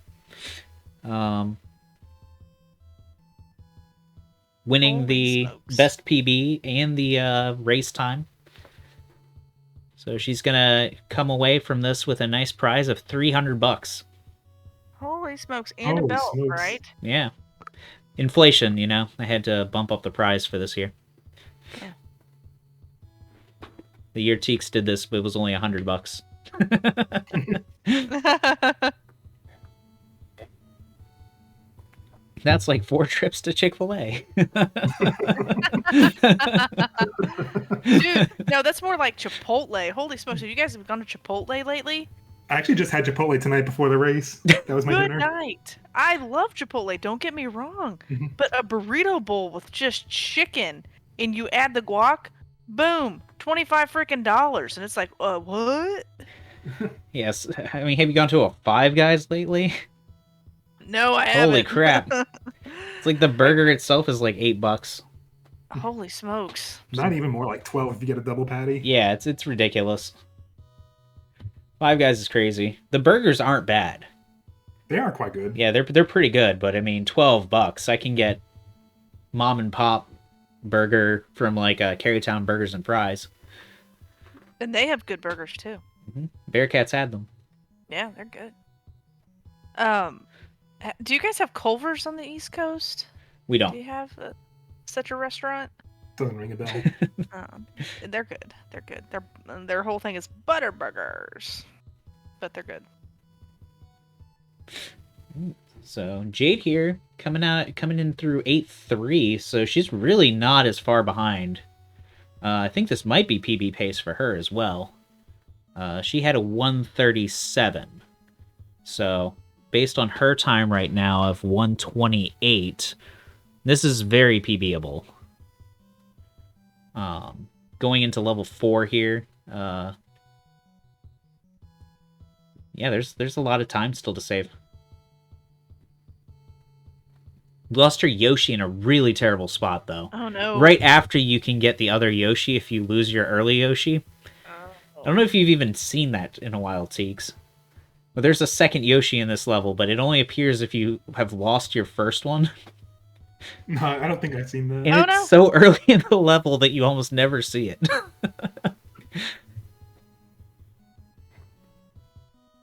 Winning Holy the smokes. best PB and the race time. So she's gonna come away from this with a nice prize of $300. Holy smokes. And a Holy belt, smokes. right? Yeah. Inflation, I had to bump up the price for this year. Yeah. The year Teeks did this, it was only $100. That's like 4 trips to Chick-fil-A. Dude, no, that's more like Chipotle. Holy smokes. Have you guys gone to Chipotle lately? I actually just had Chipotle tonight before the race. That was my Good dinner. night. I love Chipotle, don't get me wrong. Mhm. But a burrito bowl with just chicken and you add the guac, boom, $25 freaking dollars. And it's like, what? Yes. I mean, have you gone to a Five Guys lately? No, I haven't. Holy crap. It's like the burger itself is like $8. Holy smokes. Not even more, like 12 if you get a double patty. Yeah, it's ridiculous. Five Guys is crazy. The burgers aren't bad. They are quite good. Yeah, they're pretty good, but I mean, $12, I can get mom and pop burger from like Carytown Burgers and Fries. And they have good burgers too. Bearcats had them. Yeah, they're good. Do you guys have Culver's on the East Coast? We Do don't. you have such a restaurant? Doesn't ring a bell. They're good. They're good. Their whole thing is butter burgers, but they're good. So Jade here coming in through 8-3, so she's really not as far behind. I think this might be PB pace for her as well. She had a 137. So based on her time right now of 128, this is very PBable. Going into level 4 here. Yeah, there's a lot of time still to save. Lost her Yoshi in a really terrible spot, though. Oh no! Right after you can get the other Yoshi if you lose your early Yoshi. I don't know if you've even seen that in a while, Teeks. But there's a second Yoshi in this level, but it only appears if you have lost your first one. No, I don't think I've seen that. And it's so early in the level that you almost never see it.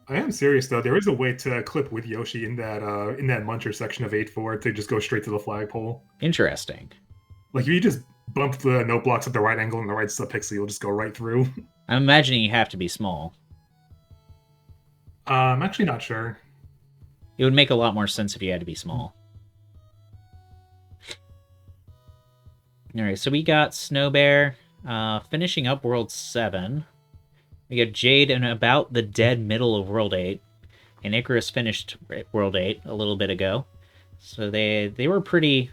I am serious though. There is a way to clip with Yoshi in that muncher section of 8-4 to just go straight to the flagpole. Interesting. Like if you just bump the note blocks at the right angle and the right subpixel, you'll just go right through. I'm imagining you have to be small. I'm actually not sure. It would make a lot more sense if you had to be small. Alright, so we got Snow Bear finishing up World 7. We got Jade in about the dead middle of World 8. And Icarus finished World 8 a little bit ago. So they were pretty...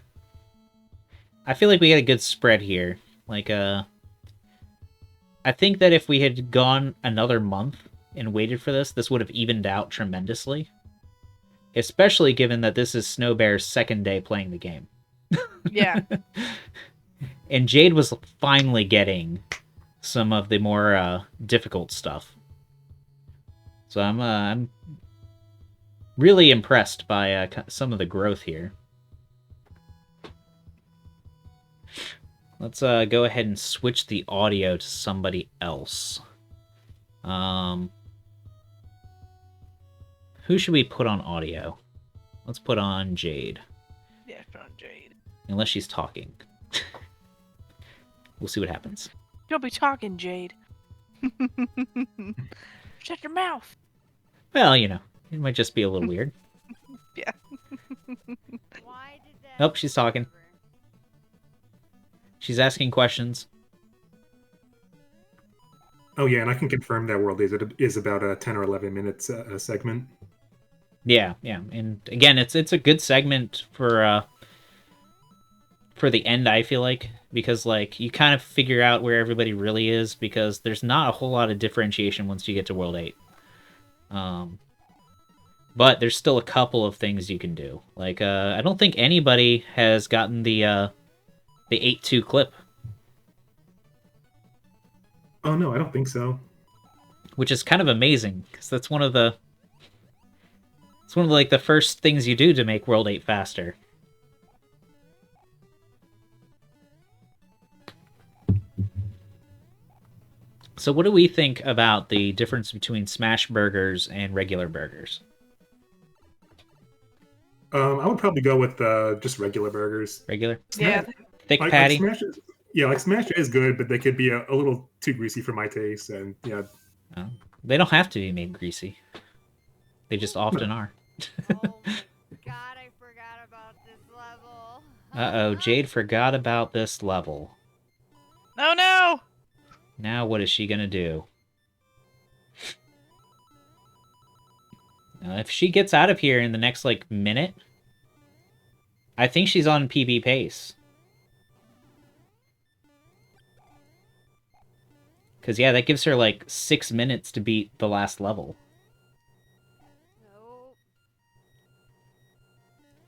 I feel like we had a good spread here. Like, I think that if we had gone another month and waited for this, this would have evened out tremendously. Especially given that this is Snow Bear's second day playing the game. Yeah. And Jade was finally getting some of the more difficult stuff. So I'm really impressed by some of the growth here. Let's go ahead and switch the audio to somebody else. Who should we put on audio? Let's put on Jade. Yeah, put on Jade. Unless she's talking. We'll see what happens. Don't be talking, Jade. Shut your mouth. Well, you know, it might just be a little weird. Yeah. Why did that? Nope, she's talking. She's asking questions. Oh yeah, and I can confirm that World is about a 10 or 11 minutes segment. Yeah, and again, it's a good segment for the end. I feel like, because like you kind of figure out where everybody really is, because there's not a whole lot of differentiation once you get to World 8. But there's still a couple of things you can do. Like I don't think anybody has gotten the 8-2 clip. Oh no, I don't think so. Which is kind of amazing, because that's one of the like the first things you do to make World 8 faster. So what do we think about the difference between smash burgers and regular burgers? I would probably go with just regular burgers. Regular? Yeah. Thick Like patty? Smash Smash is good, but they could be a little too greasy for my taste, and yeah. Oh, they don't have to be made greasy. They just often are. Oh God, I forgot about this level. Uh-oh, Jade forgot about this level. Oh no! Now what is she gonna do? Now, if she gets out of here in the next, like, minute, I think she's on PB pace. Because, yeah, that gives her, like, 6 minutes to beat the last level. Nope.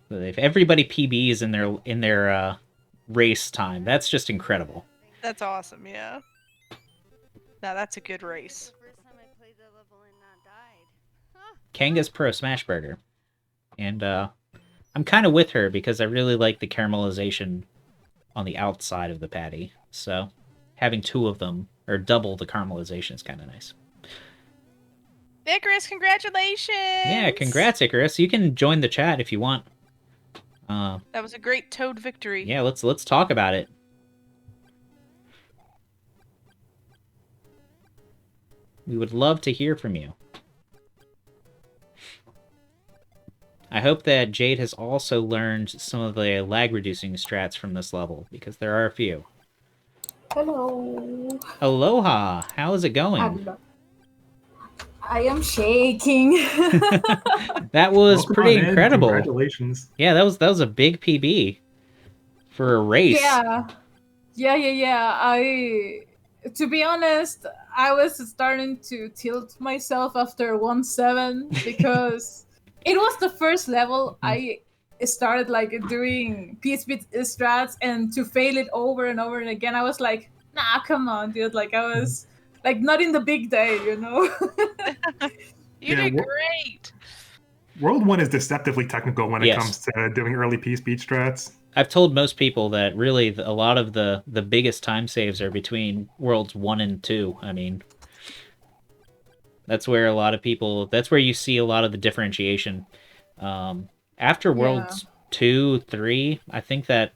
But if everybody PBs in their race time. That's just incredible. That's awesome. Yeah. Now that's a good race. The first time I played the level and not died. Kanga's Pro Smash Burger. And I'm kind of with her because I really like the caramelization on the outside of the patty. So having two of them, or double the caramelization, is kind of nice. Icarus, congratulations! Yeah, congrats, Icarus. You can join the chat if you want. That was a great Toad victory. Yeah, let's talk about it. We would love to hear from you. I hope that Jade has also learned some of the lag-reducing strats from this level, because there are a few. Hello. Aloha! How is it going? I am shaking. That was Welcome pretty on in. incredible. Congratulations. Yeah, that was a big PB for a race. Yeah. To be honest, I was starting to tilt myself after 1-7 because it was the first level I started like doing P-Speed strats, and to fail it over and over and again, I was like, nah, come on, dude. Like, I was like not in the big day, you know? You Yeah, did great. World 1 is deceptively technical when it Yes. comes to doing early P-Speed strats. I've told most people that really a lot of the biggest time saves are between Worlds 1 and 2. I mean, that's where a lot of people, that's where you see a lot of the differentiation. After Worlds 2, 3, I think that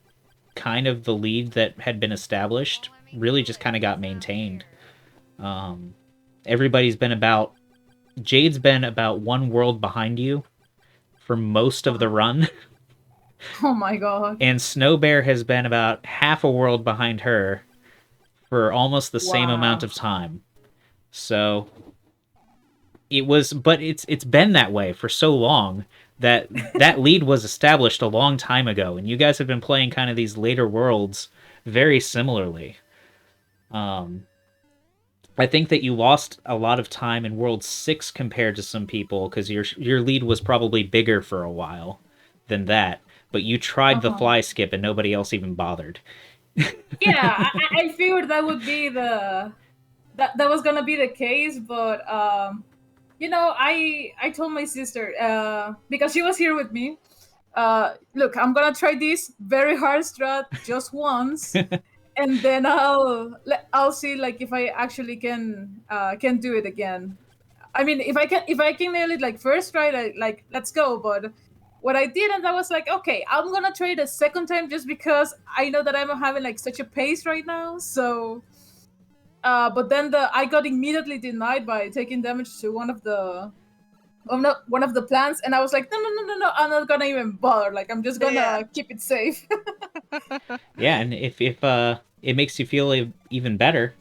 kind of the lead that had been established really just kind of got maintained. Everybody's been about, Jade's been about one world behind you for most of the run. Oh my god. And Snow Bear has been about half a world behind her for almost the same amount of time. So it's been that way for so long that that lead was established a long time ago, and you guys have been playing kind of these later worlds very similarly. I think that you lost a lot of time in World 6 compared to some people, because your lead was probably bigger for a while than that. But you tried the fly skip and nobody else even bothered. Yeah, I figured that would be that was gonna be the case, but you know, I told my sister because she was here with me. Look, I'm gonna try this very hard strat just once, and then I'll see like if I actually can do it again. I mean, if I can nail it like first try, like let's go. But what I did, and I was like, okay, I'm gonna try it a second time just because I know that I'm having like such a pace right now. So, but then I got immediately denied by taking damage to one of the plants, and I was like, no, I'm not gonna even bother. Like, I'm just gonna keep it safe. Yeah, and if it makes you feel even better,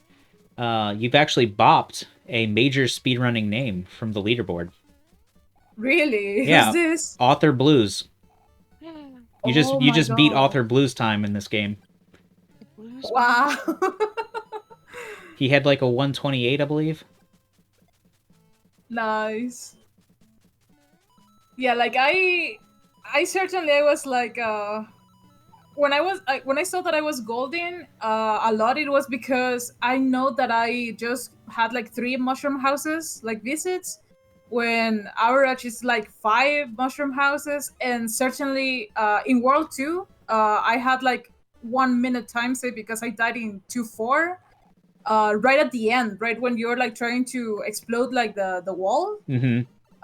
you've actually bopped a major speedrunning name from the leaderboard. Really? Yeah, Who's this? Author Blues. You just beat God. Author Blues time in this game. Wow. He had like a 128, I believe. Nice. Yeah, like I certainly I was like when I saw that I was golden a lot, it was because I know that I just had like 3 mushroom houses like visits, when average is like 5 mushroom houses, and certainly in World 2 I had like 1 minute time save because I died in 2-4 right at the end, right when you're like trying to explode like the wall.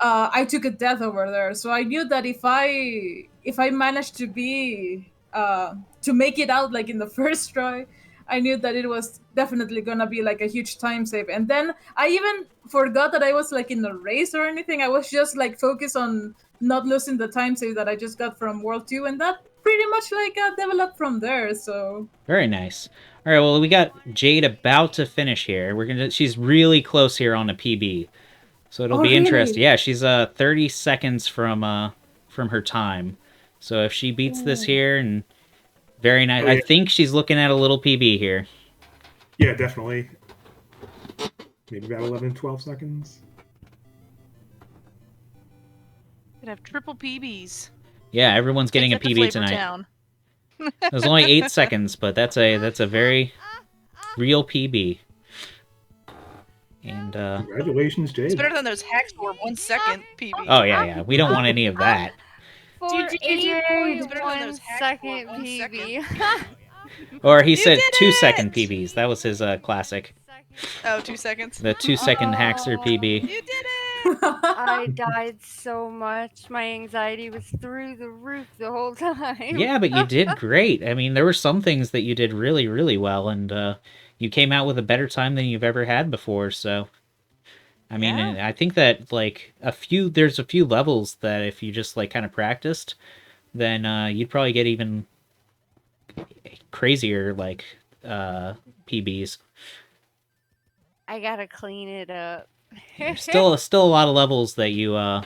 I took a death over there, so I knew that if I managed to be to make it out like in the first try, I knew that it was definitely gonna be like a huge time save. And then I even forgot that I was like in the race or anything. I was just like focused on not losing the time save that I just got from World 2, and that pretty much like developed from there. So very nice. All right, well, we got Jade about to finish here. She's really close here on a PB. So it'll be interesting. Yeah, she's 30 seconds from her time. So if she beats this here, and very nice. I think she's looking at a little PB here. Yeah, definitely. Maybe about 11, 12 seconds. Could have triple PBs. Yeah, everyone's getting a PB tonight. Town. It was only 8 seconds, but that's a very real PB. And Congratulations, It's Jade. better than those hacks for 1 second PB. oh yeah, we don't want any of that. For GG. 8.1 second PB. Or he You said did 2-second it! PBs. That was his classic. Oh, 2 seconds. The 2-second Haxer PB. You did it! I died so much. My anxiety was through the roof the whole time. Yeah, but you did great. I mean, there were some things that you did really, really well, and you came out with a better time than you've ever had before. So, I mean, Yeah. I think that like there's a few levels that if you just like kind of practiced, then you'd probably get even crazier like PBs. I gotta clean it up. There's still a lot of levels that you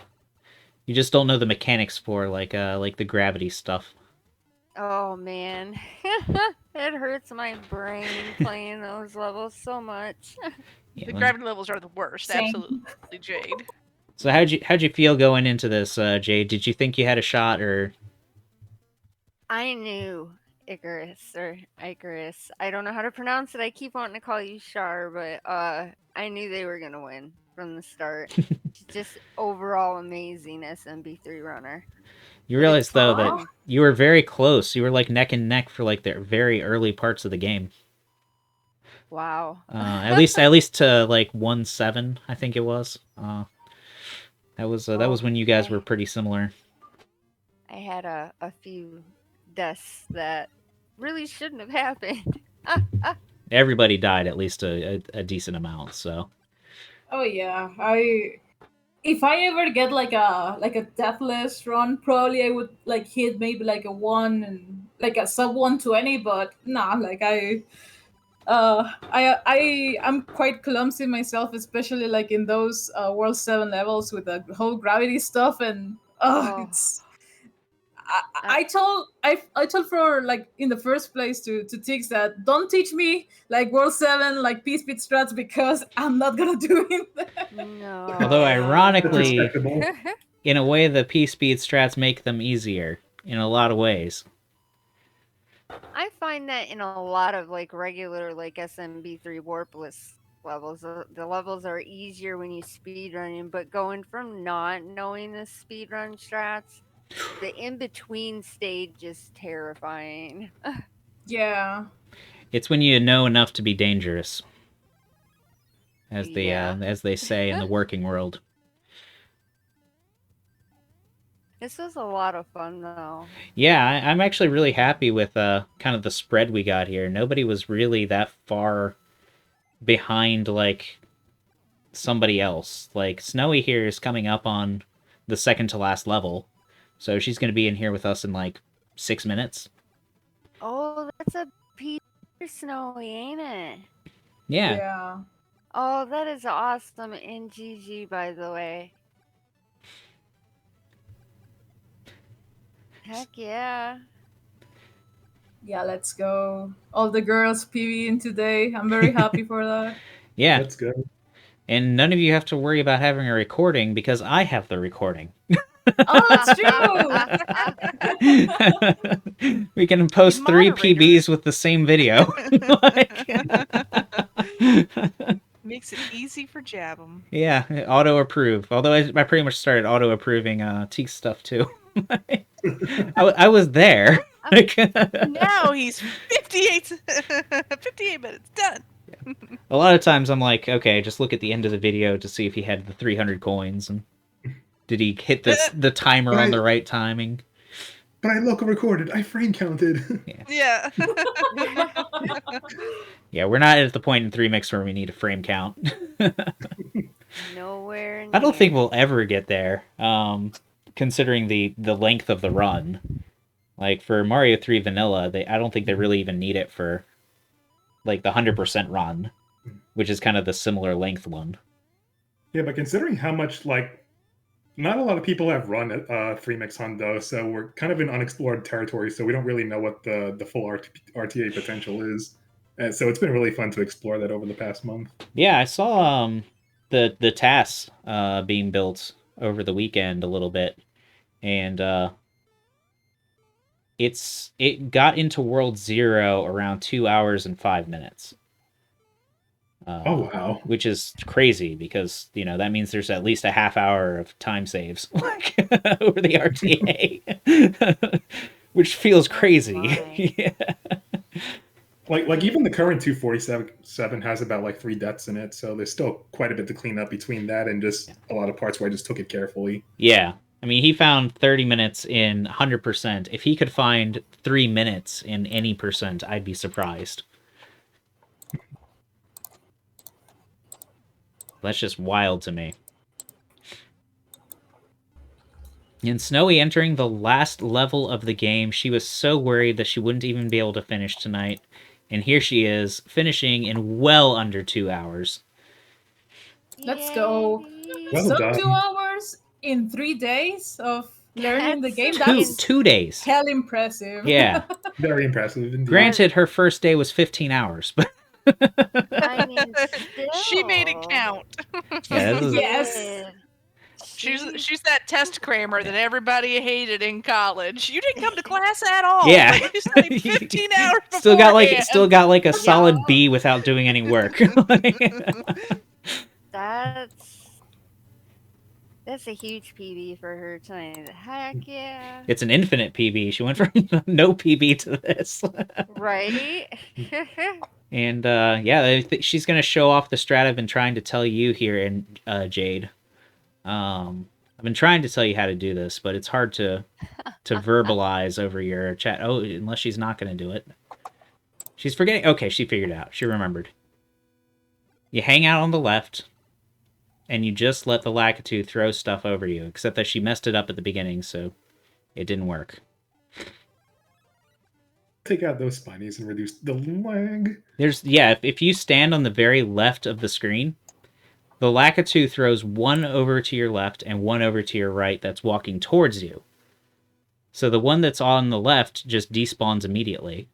just don't know the mechanics for, like the gravity stuff. Oh man, it hurts my brain playing those levels so much. Yeah, The well, gravity levels are the worst. Same. Absolutely, Jade. so how'd you feel going into this, Jade? Did you think you had a shot, or I knew Icarus or Icarus. I don't know how to pronounce it. I keep wanting to call you Shar, but I knew they were gonna win from the start. Just overall amazing SMB3 runner. you realized though Aw. that you were very close? You were like neck and neck for like the very early parts of the game. Wow. At least to like 1-7, I think it was. That was when you guys were pretty similar. I had a few deaths that really shouldn't have happened. Everybody died at least a decent amount. So Oh yeah, if I ever get like a deathless run, probably I would like hit maybe like a 1 and like a sub 120, but nah, like I'm quite clumsy myself, especially like in those World 7 levels with the whole gravity stuff, and Oh. it's I told for like in the first place to Tix that don't teach me like World 7 like P speed strats because I'm not gonna do it. No. although That's ironically, respectable. in a way, the P-speed strats make them easier in a lot of ways. I find that in a lot of like regular like SMB3 warpless levels, the levels are easier when you speed running, but going from not knowing the speed run strats, the in between stage is terrifying. Yeah. It's when you know enough to be dangerous, as Yeah. they say in the working world. This was a lot of fun though. Yeah, I'm actually really happy with kind of the spread we got here. Nobody was really that far behind like somebody else. Like Snowy here is coming up on the second to last level, so she's going to be in here with us in like 6 minutes. Oh, that's a Peter Snowy, ain't it? Yeah. Yeah. Oh, that is awesome. And GG, by the way. Heck yeah. Yeah, let's go. All the girls PV in today. I'm very happy for that. Yeah. That's good. And none of you have to worry about having a recording because I have the recording. Oh, that's true. We can post 3 moderator. PBs with the same video. Makes it easy for Jabum. Yeah, auto approve. Although I pretty much started auto approving Teak stuff too. I was there. Now he's 58 minutes done. A lot of times I'm like, okay, just look at the end of the video to see if he had the 300 coins and did he hit the timer on the right timing. But I local recorded. I frame counted. Yeah. Yeah, we're not at the point in 3mix where we need a frame count. Nowhere near. I don't think we'll ever get there, considering the length of the run. Like for Mario 3 Vanilla, I don't think they really even need it for like the 100% run, which is kind of the similar length one. Yeah, but considering how much like not a lot of people have run 3mix Hundo, so we're kind of in unexplored territory, so we don't really know what the full RTA potential is. And so it's been really fun to explore that over the past month. Yeah, I saw the TAS being built over the weekend a little bit, and It got into World 0 around 2 hours and 5 minutes. Oh wow. Which is crazy because, that means there's at least a half hour of time saves like over the RTA. Which feels crazy. my. Yeah. Like even the current 247 has about like 3 deaths in it, so there's still quite a bit to clean up between that and just a lot of parts where I just took it carefully. Yeah. I mean, he found 30 minutes in 100%. If he could find 3 minutes in any percent, I'd be surprised. That's just wild to me. And Snowy entering the last level of the game, she was so worried that she wouldn't even be able to finish tonight. And here she is, finishing in well under 2 hours. Let's go. Well So done. 2 hours in 3 days of learning the game. Two, That's 2 days. hell impressive. Yeah. Very impressive indeed. Granted, her first day was 15 hours, but I mean, She made it still. count. yeah, this is, Yes. She's that test crammer that everybody hated in college. You didn't come to class at all. Yeah. But you studied 15 hours still got beforehand. a solid B without doing any work. That's a huge PB for her tonight. Heck yeah. It's an infinite PB. She went from no PB to this. Right? And yeah, she's gonna show off the strat I've been trying to tell you here, in Jade. I've been trying to tell you how to do this, but it's hard to verbalize over your chat. Oh, unless she's not gonna do it. She's forgetting. Okay, she figured it out. She remembered. You hang out on the left, and you just let the Lakitu throw stuff over you, except that she messed it up at the beginning, so it didn't work. Take out those spinies and reduce the lag. If you stand on the very left of the screen, the Lakitu throws one over to your left and one over to your right that's walking towards you. So the one that's on the left just despawns immediately,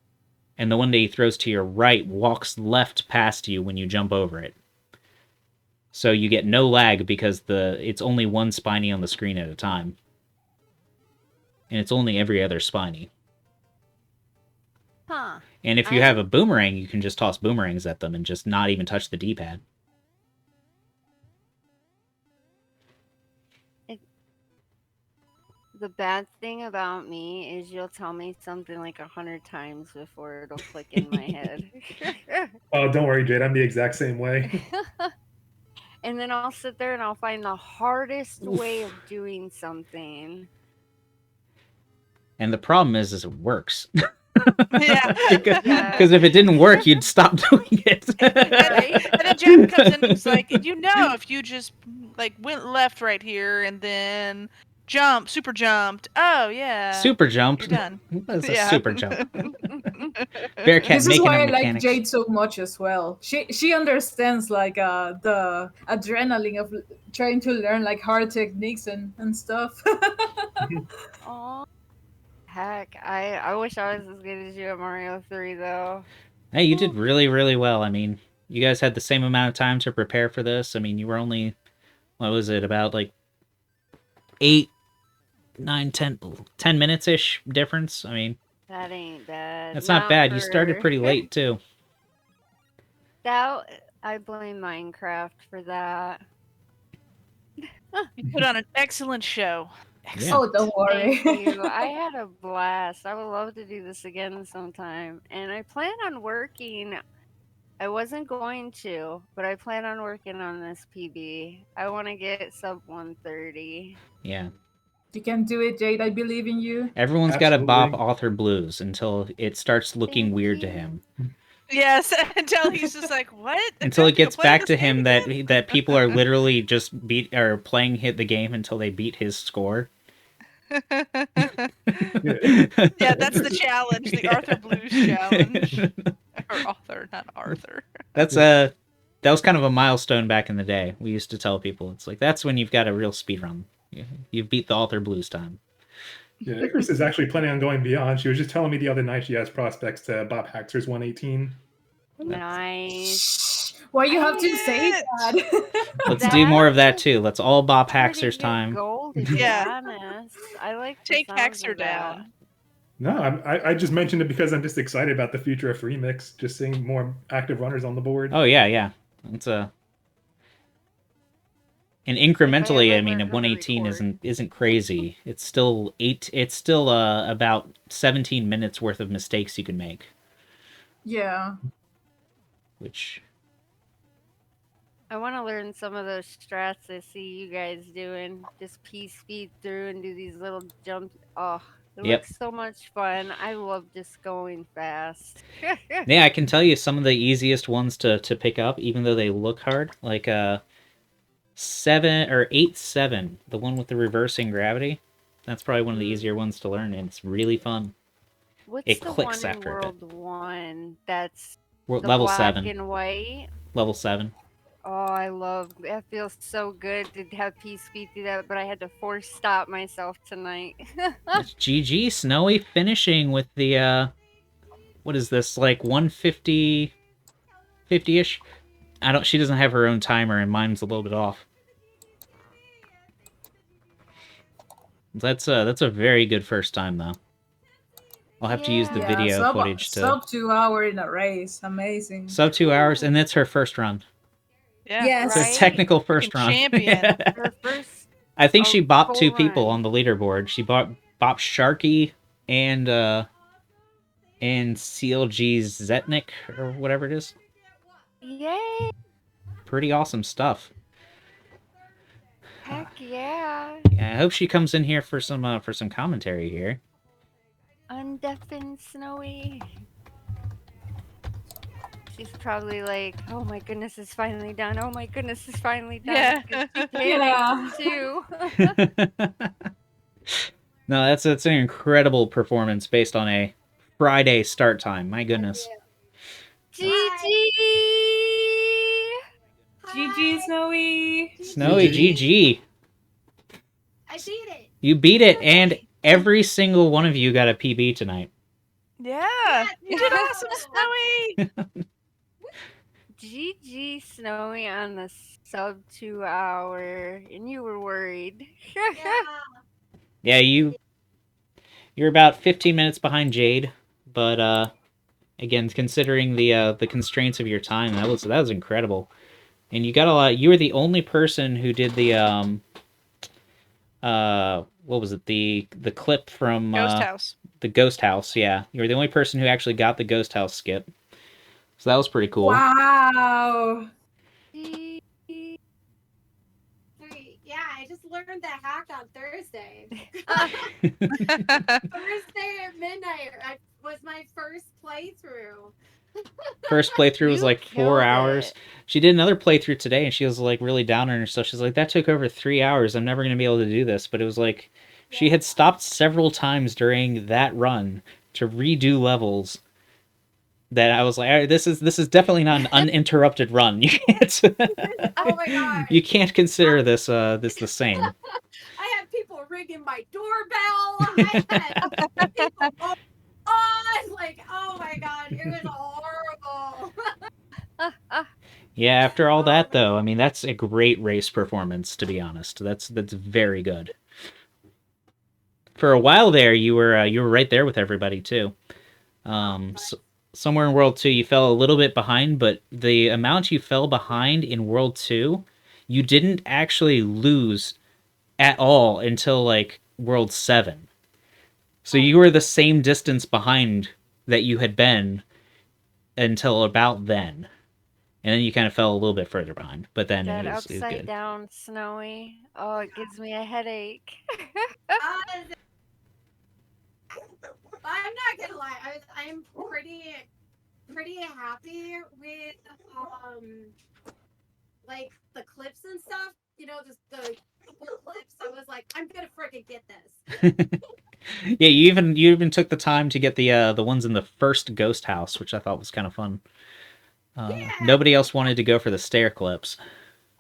and the one that he throws to your right walks left past you when you jump over it. So you get no lag because it's only one spiny on the screen at a time. And it's only every other spiny. Huh. And if you have a boomerang, you can just toss boomerangs at them and just not even touch the D-pad. The bad thing about me is you'll tell me something like 100 times before it'll click in my head. Oh, don't worry, Jade. I'm the exact same way. And then I'll sit there and I'll find the hardest way of doing something. And the problem is it works. Yeah. Because if it didn't work, you'd stop doing it. And then Jack comes in and is like, if you just went left right here and then super jumped. Oh yeah. Super jumped. You're done. That's a super jump. Bearcat This is making why I up like mechanics. Jade so much as well. She understands the adrenaline of trying to learn hard techniques and stuff. Aw. Heck, I wish I was as good as you at Mario 3 though. Hey, you did really, really well. I mean, you guys had the same amount of time to prepare for this. I mean, you were only, what was it, about 8, 9, 10 minutes-ish difference. I mean, That ain't bad. that's not bad. You started pretty late, too. I blame Minecraft for that. You put on an excellent show. Yeah. Oh, don't worry. Thank you. I had a blast. I would love to do this again sometime. And I plan on working. I wasn't going to, but I plan on working on this PB. I want to get sub 130. Yeah. You can do it, Jade. I believe in you. Everyone's got to Absolutely. bop author blues until it starts looking Thank weird to you. him. Yes, until he's just like, what? Until it gets Play back this to game him again? that people are literally just playing the game until they beat his score. Yeah, that's the challenge, the Arthur Blues challenge. Or Arthur, not Arthur. That was kind of a milestone back in the day. We used to tell people, it's like, that's when you've got a real speed run. You've beat the Author Blues time. Yeah, Icarus is actually planning on going beyond. She was just telling me the other night she has prospects to Bob Haxer's 118. Nice. Why you have to say It. that? Let's do more of that too. Let's all Bob Pretty Haxer's good time. goal, to be Yeah. honest. I like the Take sounds Haxer of that. down. No, I just mentioned it because I'm just excited about the future of 3mix. Just seeing more active runners on the board. Oh yeah. It's a and incrementally, I mean, learn at how to 118 record. isn't crazy. It's still about 17 minutes worth of mistakes you can make, Yeah. which I want to learn some of those strats I see you guys doing. Just speed through and do these little jumps. Oh, it yep. looks so much fun. I love just going fast. Yeah, I can tell you some of the easiest ones to pick up, even though they look hard, like 7 or 8-7, the one with the reversing gravity. That's probably one of the easier ones to learn, and it's really fun. What's It the clicks one in after a bit. World 1 that's the Level black 7. and white? Level 7. Oh, I love that. Feels so good to have speed through that, but I had to force stop myself tonight. It's GG Snowy finishing with the what is this, like 150 50-ish? She doesn't have her own timer, and mine's a little bit off. That's a very good first time though. I'll have to use the Yeah. video footage to Sub 2 hour in a race. Amazing. sub 2 hours, and that's her first run. Yeah. Yes. It's a Right? technical first Freaking run. champion. Her first. I think she bopped full 2 people run. on the leaderboard. She bopped Sharky and CLG's Zetnik or whatever it is. Yay! Pretty awesome stuff. Heck yeah! Yeah, I hope she comes in here for some commentary here. Undeafened Snowy. She's probably like, "Oh my goodness, it's finally done! Oh my goodness, it's finally done!" Yeah. 'Cause she's Yeah. panicked too. No, that's an incredible performance based on a Friday start time. My goodness. GG! GG, Snowy. Snowy GG. I beat it. You beat it, and every single one of you got a PB tonight. Yeah. You did Yeah. awesome, Snowy. GG Snowy on the sub 2 hour, and you were worried. Yeah, you're about 15 minutes behind Jade, but again, considering the constraints of your time, that was incredible. And you got a lot. You were the only person who did the what was it, the clip from Ghost House. the ghost house. Yeah, you were the only person who actually got the ghost house skip. So that was pretty cool. Wow. Yeah, I just learned that hack on Thursday. Uh, Thursday at midnight was my first playthrough. First playthrough was You like 4 killed hours. it. She did another playthrough today, and she was like really down on herself. She's like, that took over 3 hours. I'm never gonna be able to do this. But it was like she had stopped several times during that run to redo levels. That I was like, all right, this is definitely not an uninterrupted run. You can't. Oh my god! You can't consider this the same. I had people ringing my doorbell. I had people on. Like, oh my god, it was horrible. Yeah, after all that though, I mean that's a great race performance, to be honest. That's very good. For a while there, you were right there with everybody too. Somewhere in World 2 you fell a little bit behind, but the amount you fell behind in World 2, you didn't actually lose at all until like World 7. So you were the same distance behind that you had been until about then. And then you kind of fell a little bit further behind, but then That it was upside good. down Snowy. Oh, it gives me a headache. I'm not gonna lie. I'm pretty happy with like the clips and stuff. You know, just the clips. I was like, I'm gonna freaking get this. Yeah, you even took the time to get the ones in the first ghost house, which I thought was kind of fun. Yeah. Nobody else wanted to go for the stair clips.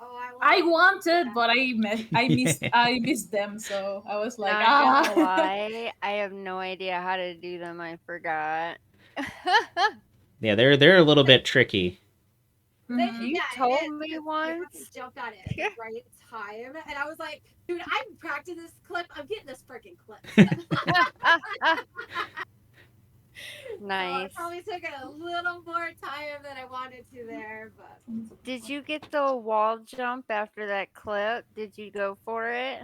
Oh, I wanted, but I missed Yeah. I missed them, so I was like, Not gonna lie, I have no idea how to do them. I forgot. Yeah, they're a little bit tricky. Mhm. You Yeah, told it is, me because once. everybody jumped on it, right? time, and I was like, dude, I've practiced this clip. I'm getting this freaking clip. So I Nice. probably took it a little more time than I wanted to there, but Did you get the wall jump after that clip? Did you go for it?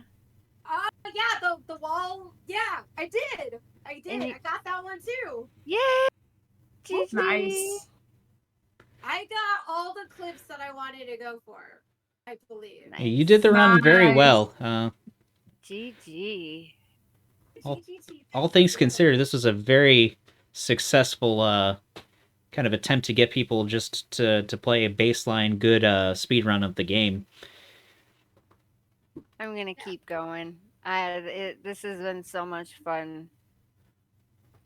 yeah, the wall. Yeah, I did. I did. And you- I got that one too. Yeah. Oh, GG. nice. I got all the clips that I wanted to go for. I believe. Nice. Yeah, you did the run very Nice. well. GG. All things considered, this was a very successful kind of attempt to get people just to play a baseline good speed run of the game. I'm gonna keep going. This has been so much fun.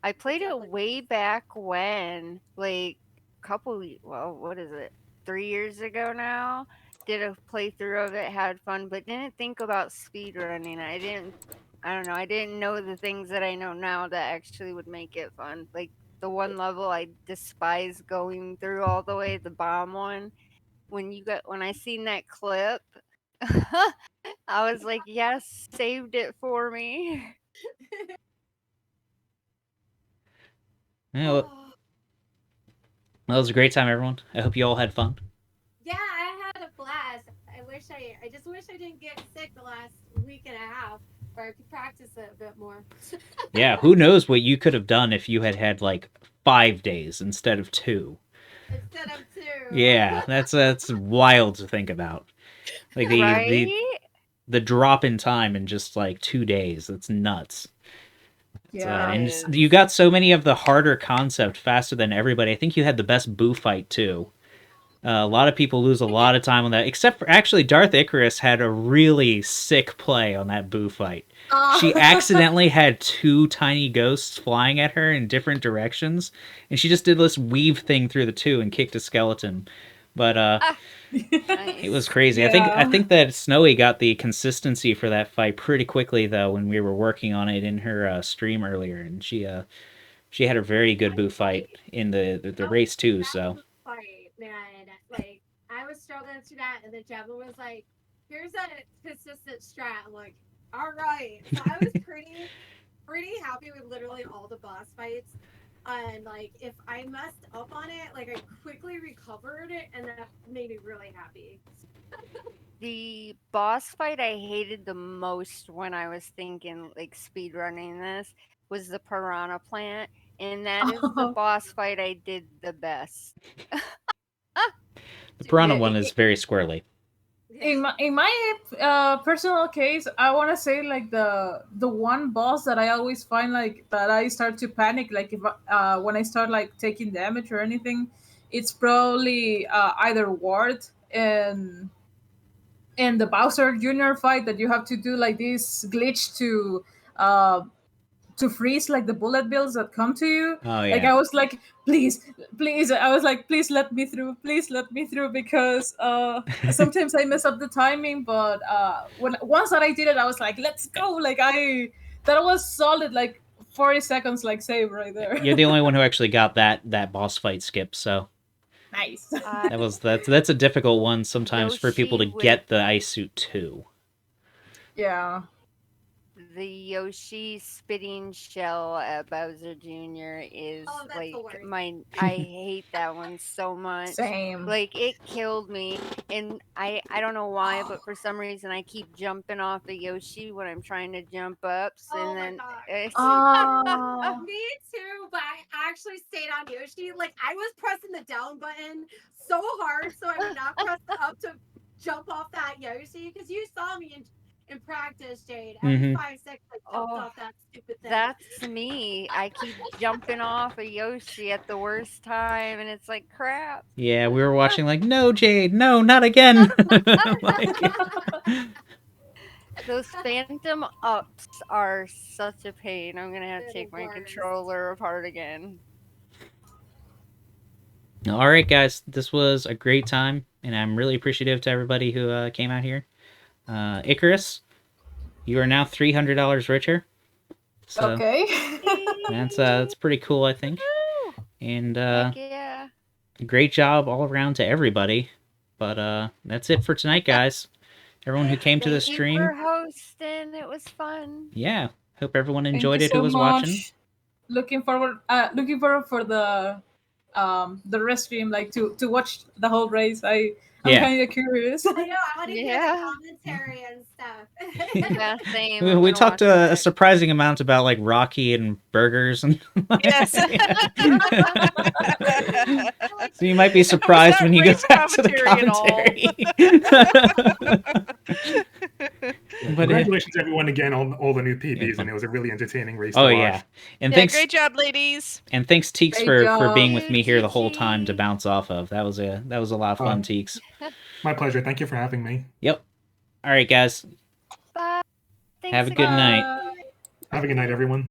I played it way back when, like what is it? 3 years ago now. Did a playthrough of it, had fun, but didn't think about speed running. I don't know. I didn't know the things that I know now that actually would make it fun. Like the one level I despise going through all the way, the bomb one. When I seen that clip, I was like, yes, saved it for me. Yeah, well, that was a great time, everyone. I hope you all had fun. Yeah, I had a blast. I just wish I didn't get sick the last week and a half, where I could practice it a bit more. Yeah, who knows what you could have done if you had had like 5 days instead of 2. Instead of 2. Yeah, that's wild to think about. Like Right? the drop in time in just like 2 days. That's nuts. Yeah. And Yes. you got so many of the harder concept faster than everybody. I think you had the best boo fight too. A lot of people lose a lot of time on that, except for actually Darth Icarus had a really sick play on that boo fight. She accidentally had 2 tiny ghosts flying at her in different directions, and she just did this weave thing through the 2 and kicked a skeleton. But it was crazy. Yeah. I think that Snowy got the consistency for that fight pretty quickly though when we were working on it in her stream earlier, and she had a very good boo fight in the race too. So Fight, man. Like, I was struggling through that, and then Gemma was like, here's a consistent strat. I'm like, all right. So I was pretty happy with literally all the boss fights. And like, if I messed up on it, like, I quickly recovered it, and that made me really happy. The boss fight I hated the most when I was thinking like speed running this was the piranha plant, and that is the Oh. boss fight I did the best. the piranha Yeah, one is very squirrely. in my personal case, I want to say like the one boss that I always find like that I start to panic, like if when I start like taking damage or anything, it's probably either Ward and the Bowser Jr. fight that you have to do like this glitch uh to freeze like the bullet bills that come to you. Oh Like yeah. I was like, please. I was like, please let me through. Please let me through because sometimes I mess up the timing. But once that I did it, I was like, let's go. Like that was solid. Like 40 seconds, like save right there. You're the only one who actually got that boss fight skip. So Nice. that's a difficult one sometimes for people to Yoshi with- get the ice suit too. Yeah. The Yoshi spitting shell at Bowser Jr. is Oh, that's the like worst. I hate that one so much. Same. Like it killed me, and I don't know why, but for some reason I keep jumping off the Yoshi when I'm trying to jump up, Oh and my then God. it's Oh. Me too, but I actually stayed on Yoshi. Like, I was pressing the down button so hard so I would not press the up to jump off that Yoshi. Because you saw me in practice, Jade. Every 5 seconds, I jumped Oh, off that stupid thing. that's me. I keep jumping off a Yoshi at the worst time, and it's like crap. Yeah, we were watching like, no, Jade, no, not again. Those phantom ups are such a pain. I'm gonna have to They're take the my worst. controller apart again. All right, guys, this was a great time, and I'm really appreciative to everybody who came out here. Icarus, you are now $300 richer. So Okay. that's pretty cool, I think. And Heck yeah. great job all around to everybody. But that's it for tonight, guys. everyone who came to the Thank you stream. for hosting. It was fun. Yeah, hope everyone Thank enjoyed you it who so was much. watching. Looking forward for the rest stream, like to watch the whole race. I'm Yeah. kind of curious. I know. I want to hear the Yeah. commentary and stuff. Yeah, same. We, I'm we gonna talked watch a that. surprising amount about like Rocky and burgers and Yes. So you might be surprised when you go race back to the commentary commentary. But Congratulations, everyone, again on all the new PBs, fun. and it was a really entertaining race oh to watch. yeah, and Yeah, thanks great job, ladies. and thanks Teeks Great for being job. with me here the whole time to GG. bounce off of. That was a lot of fun, Oh. Teeks. My pleasure. Thank you for having me. Yep. All right, guys. Bye. Thanks Have a good again. night. Bye. Have a good night, everyone.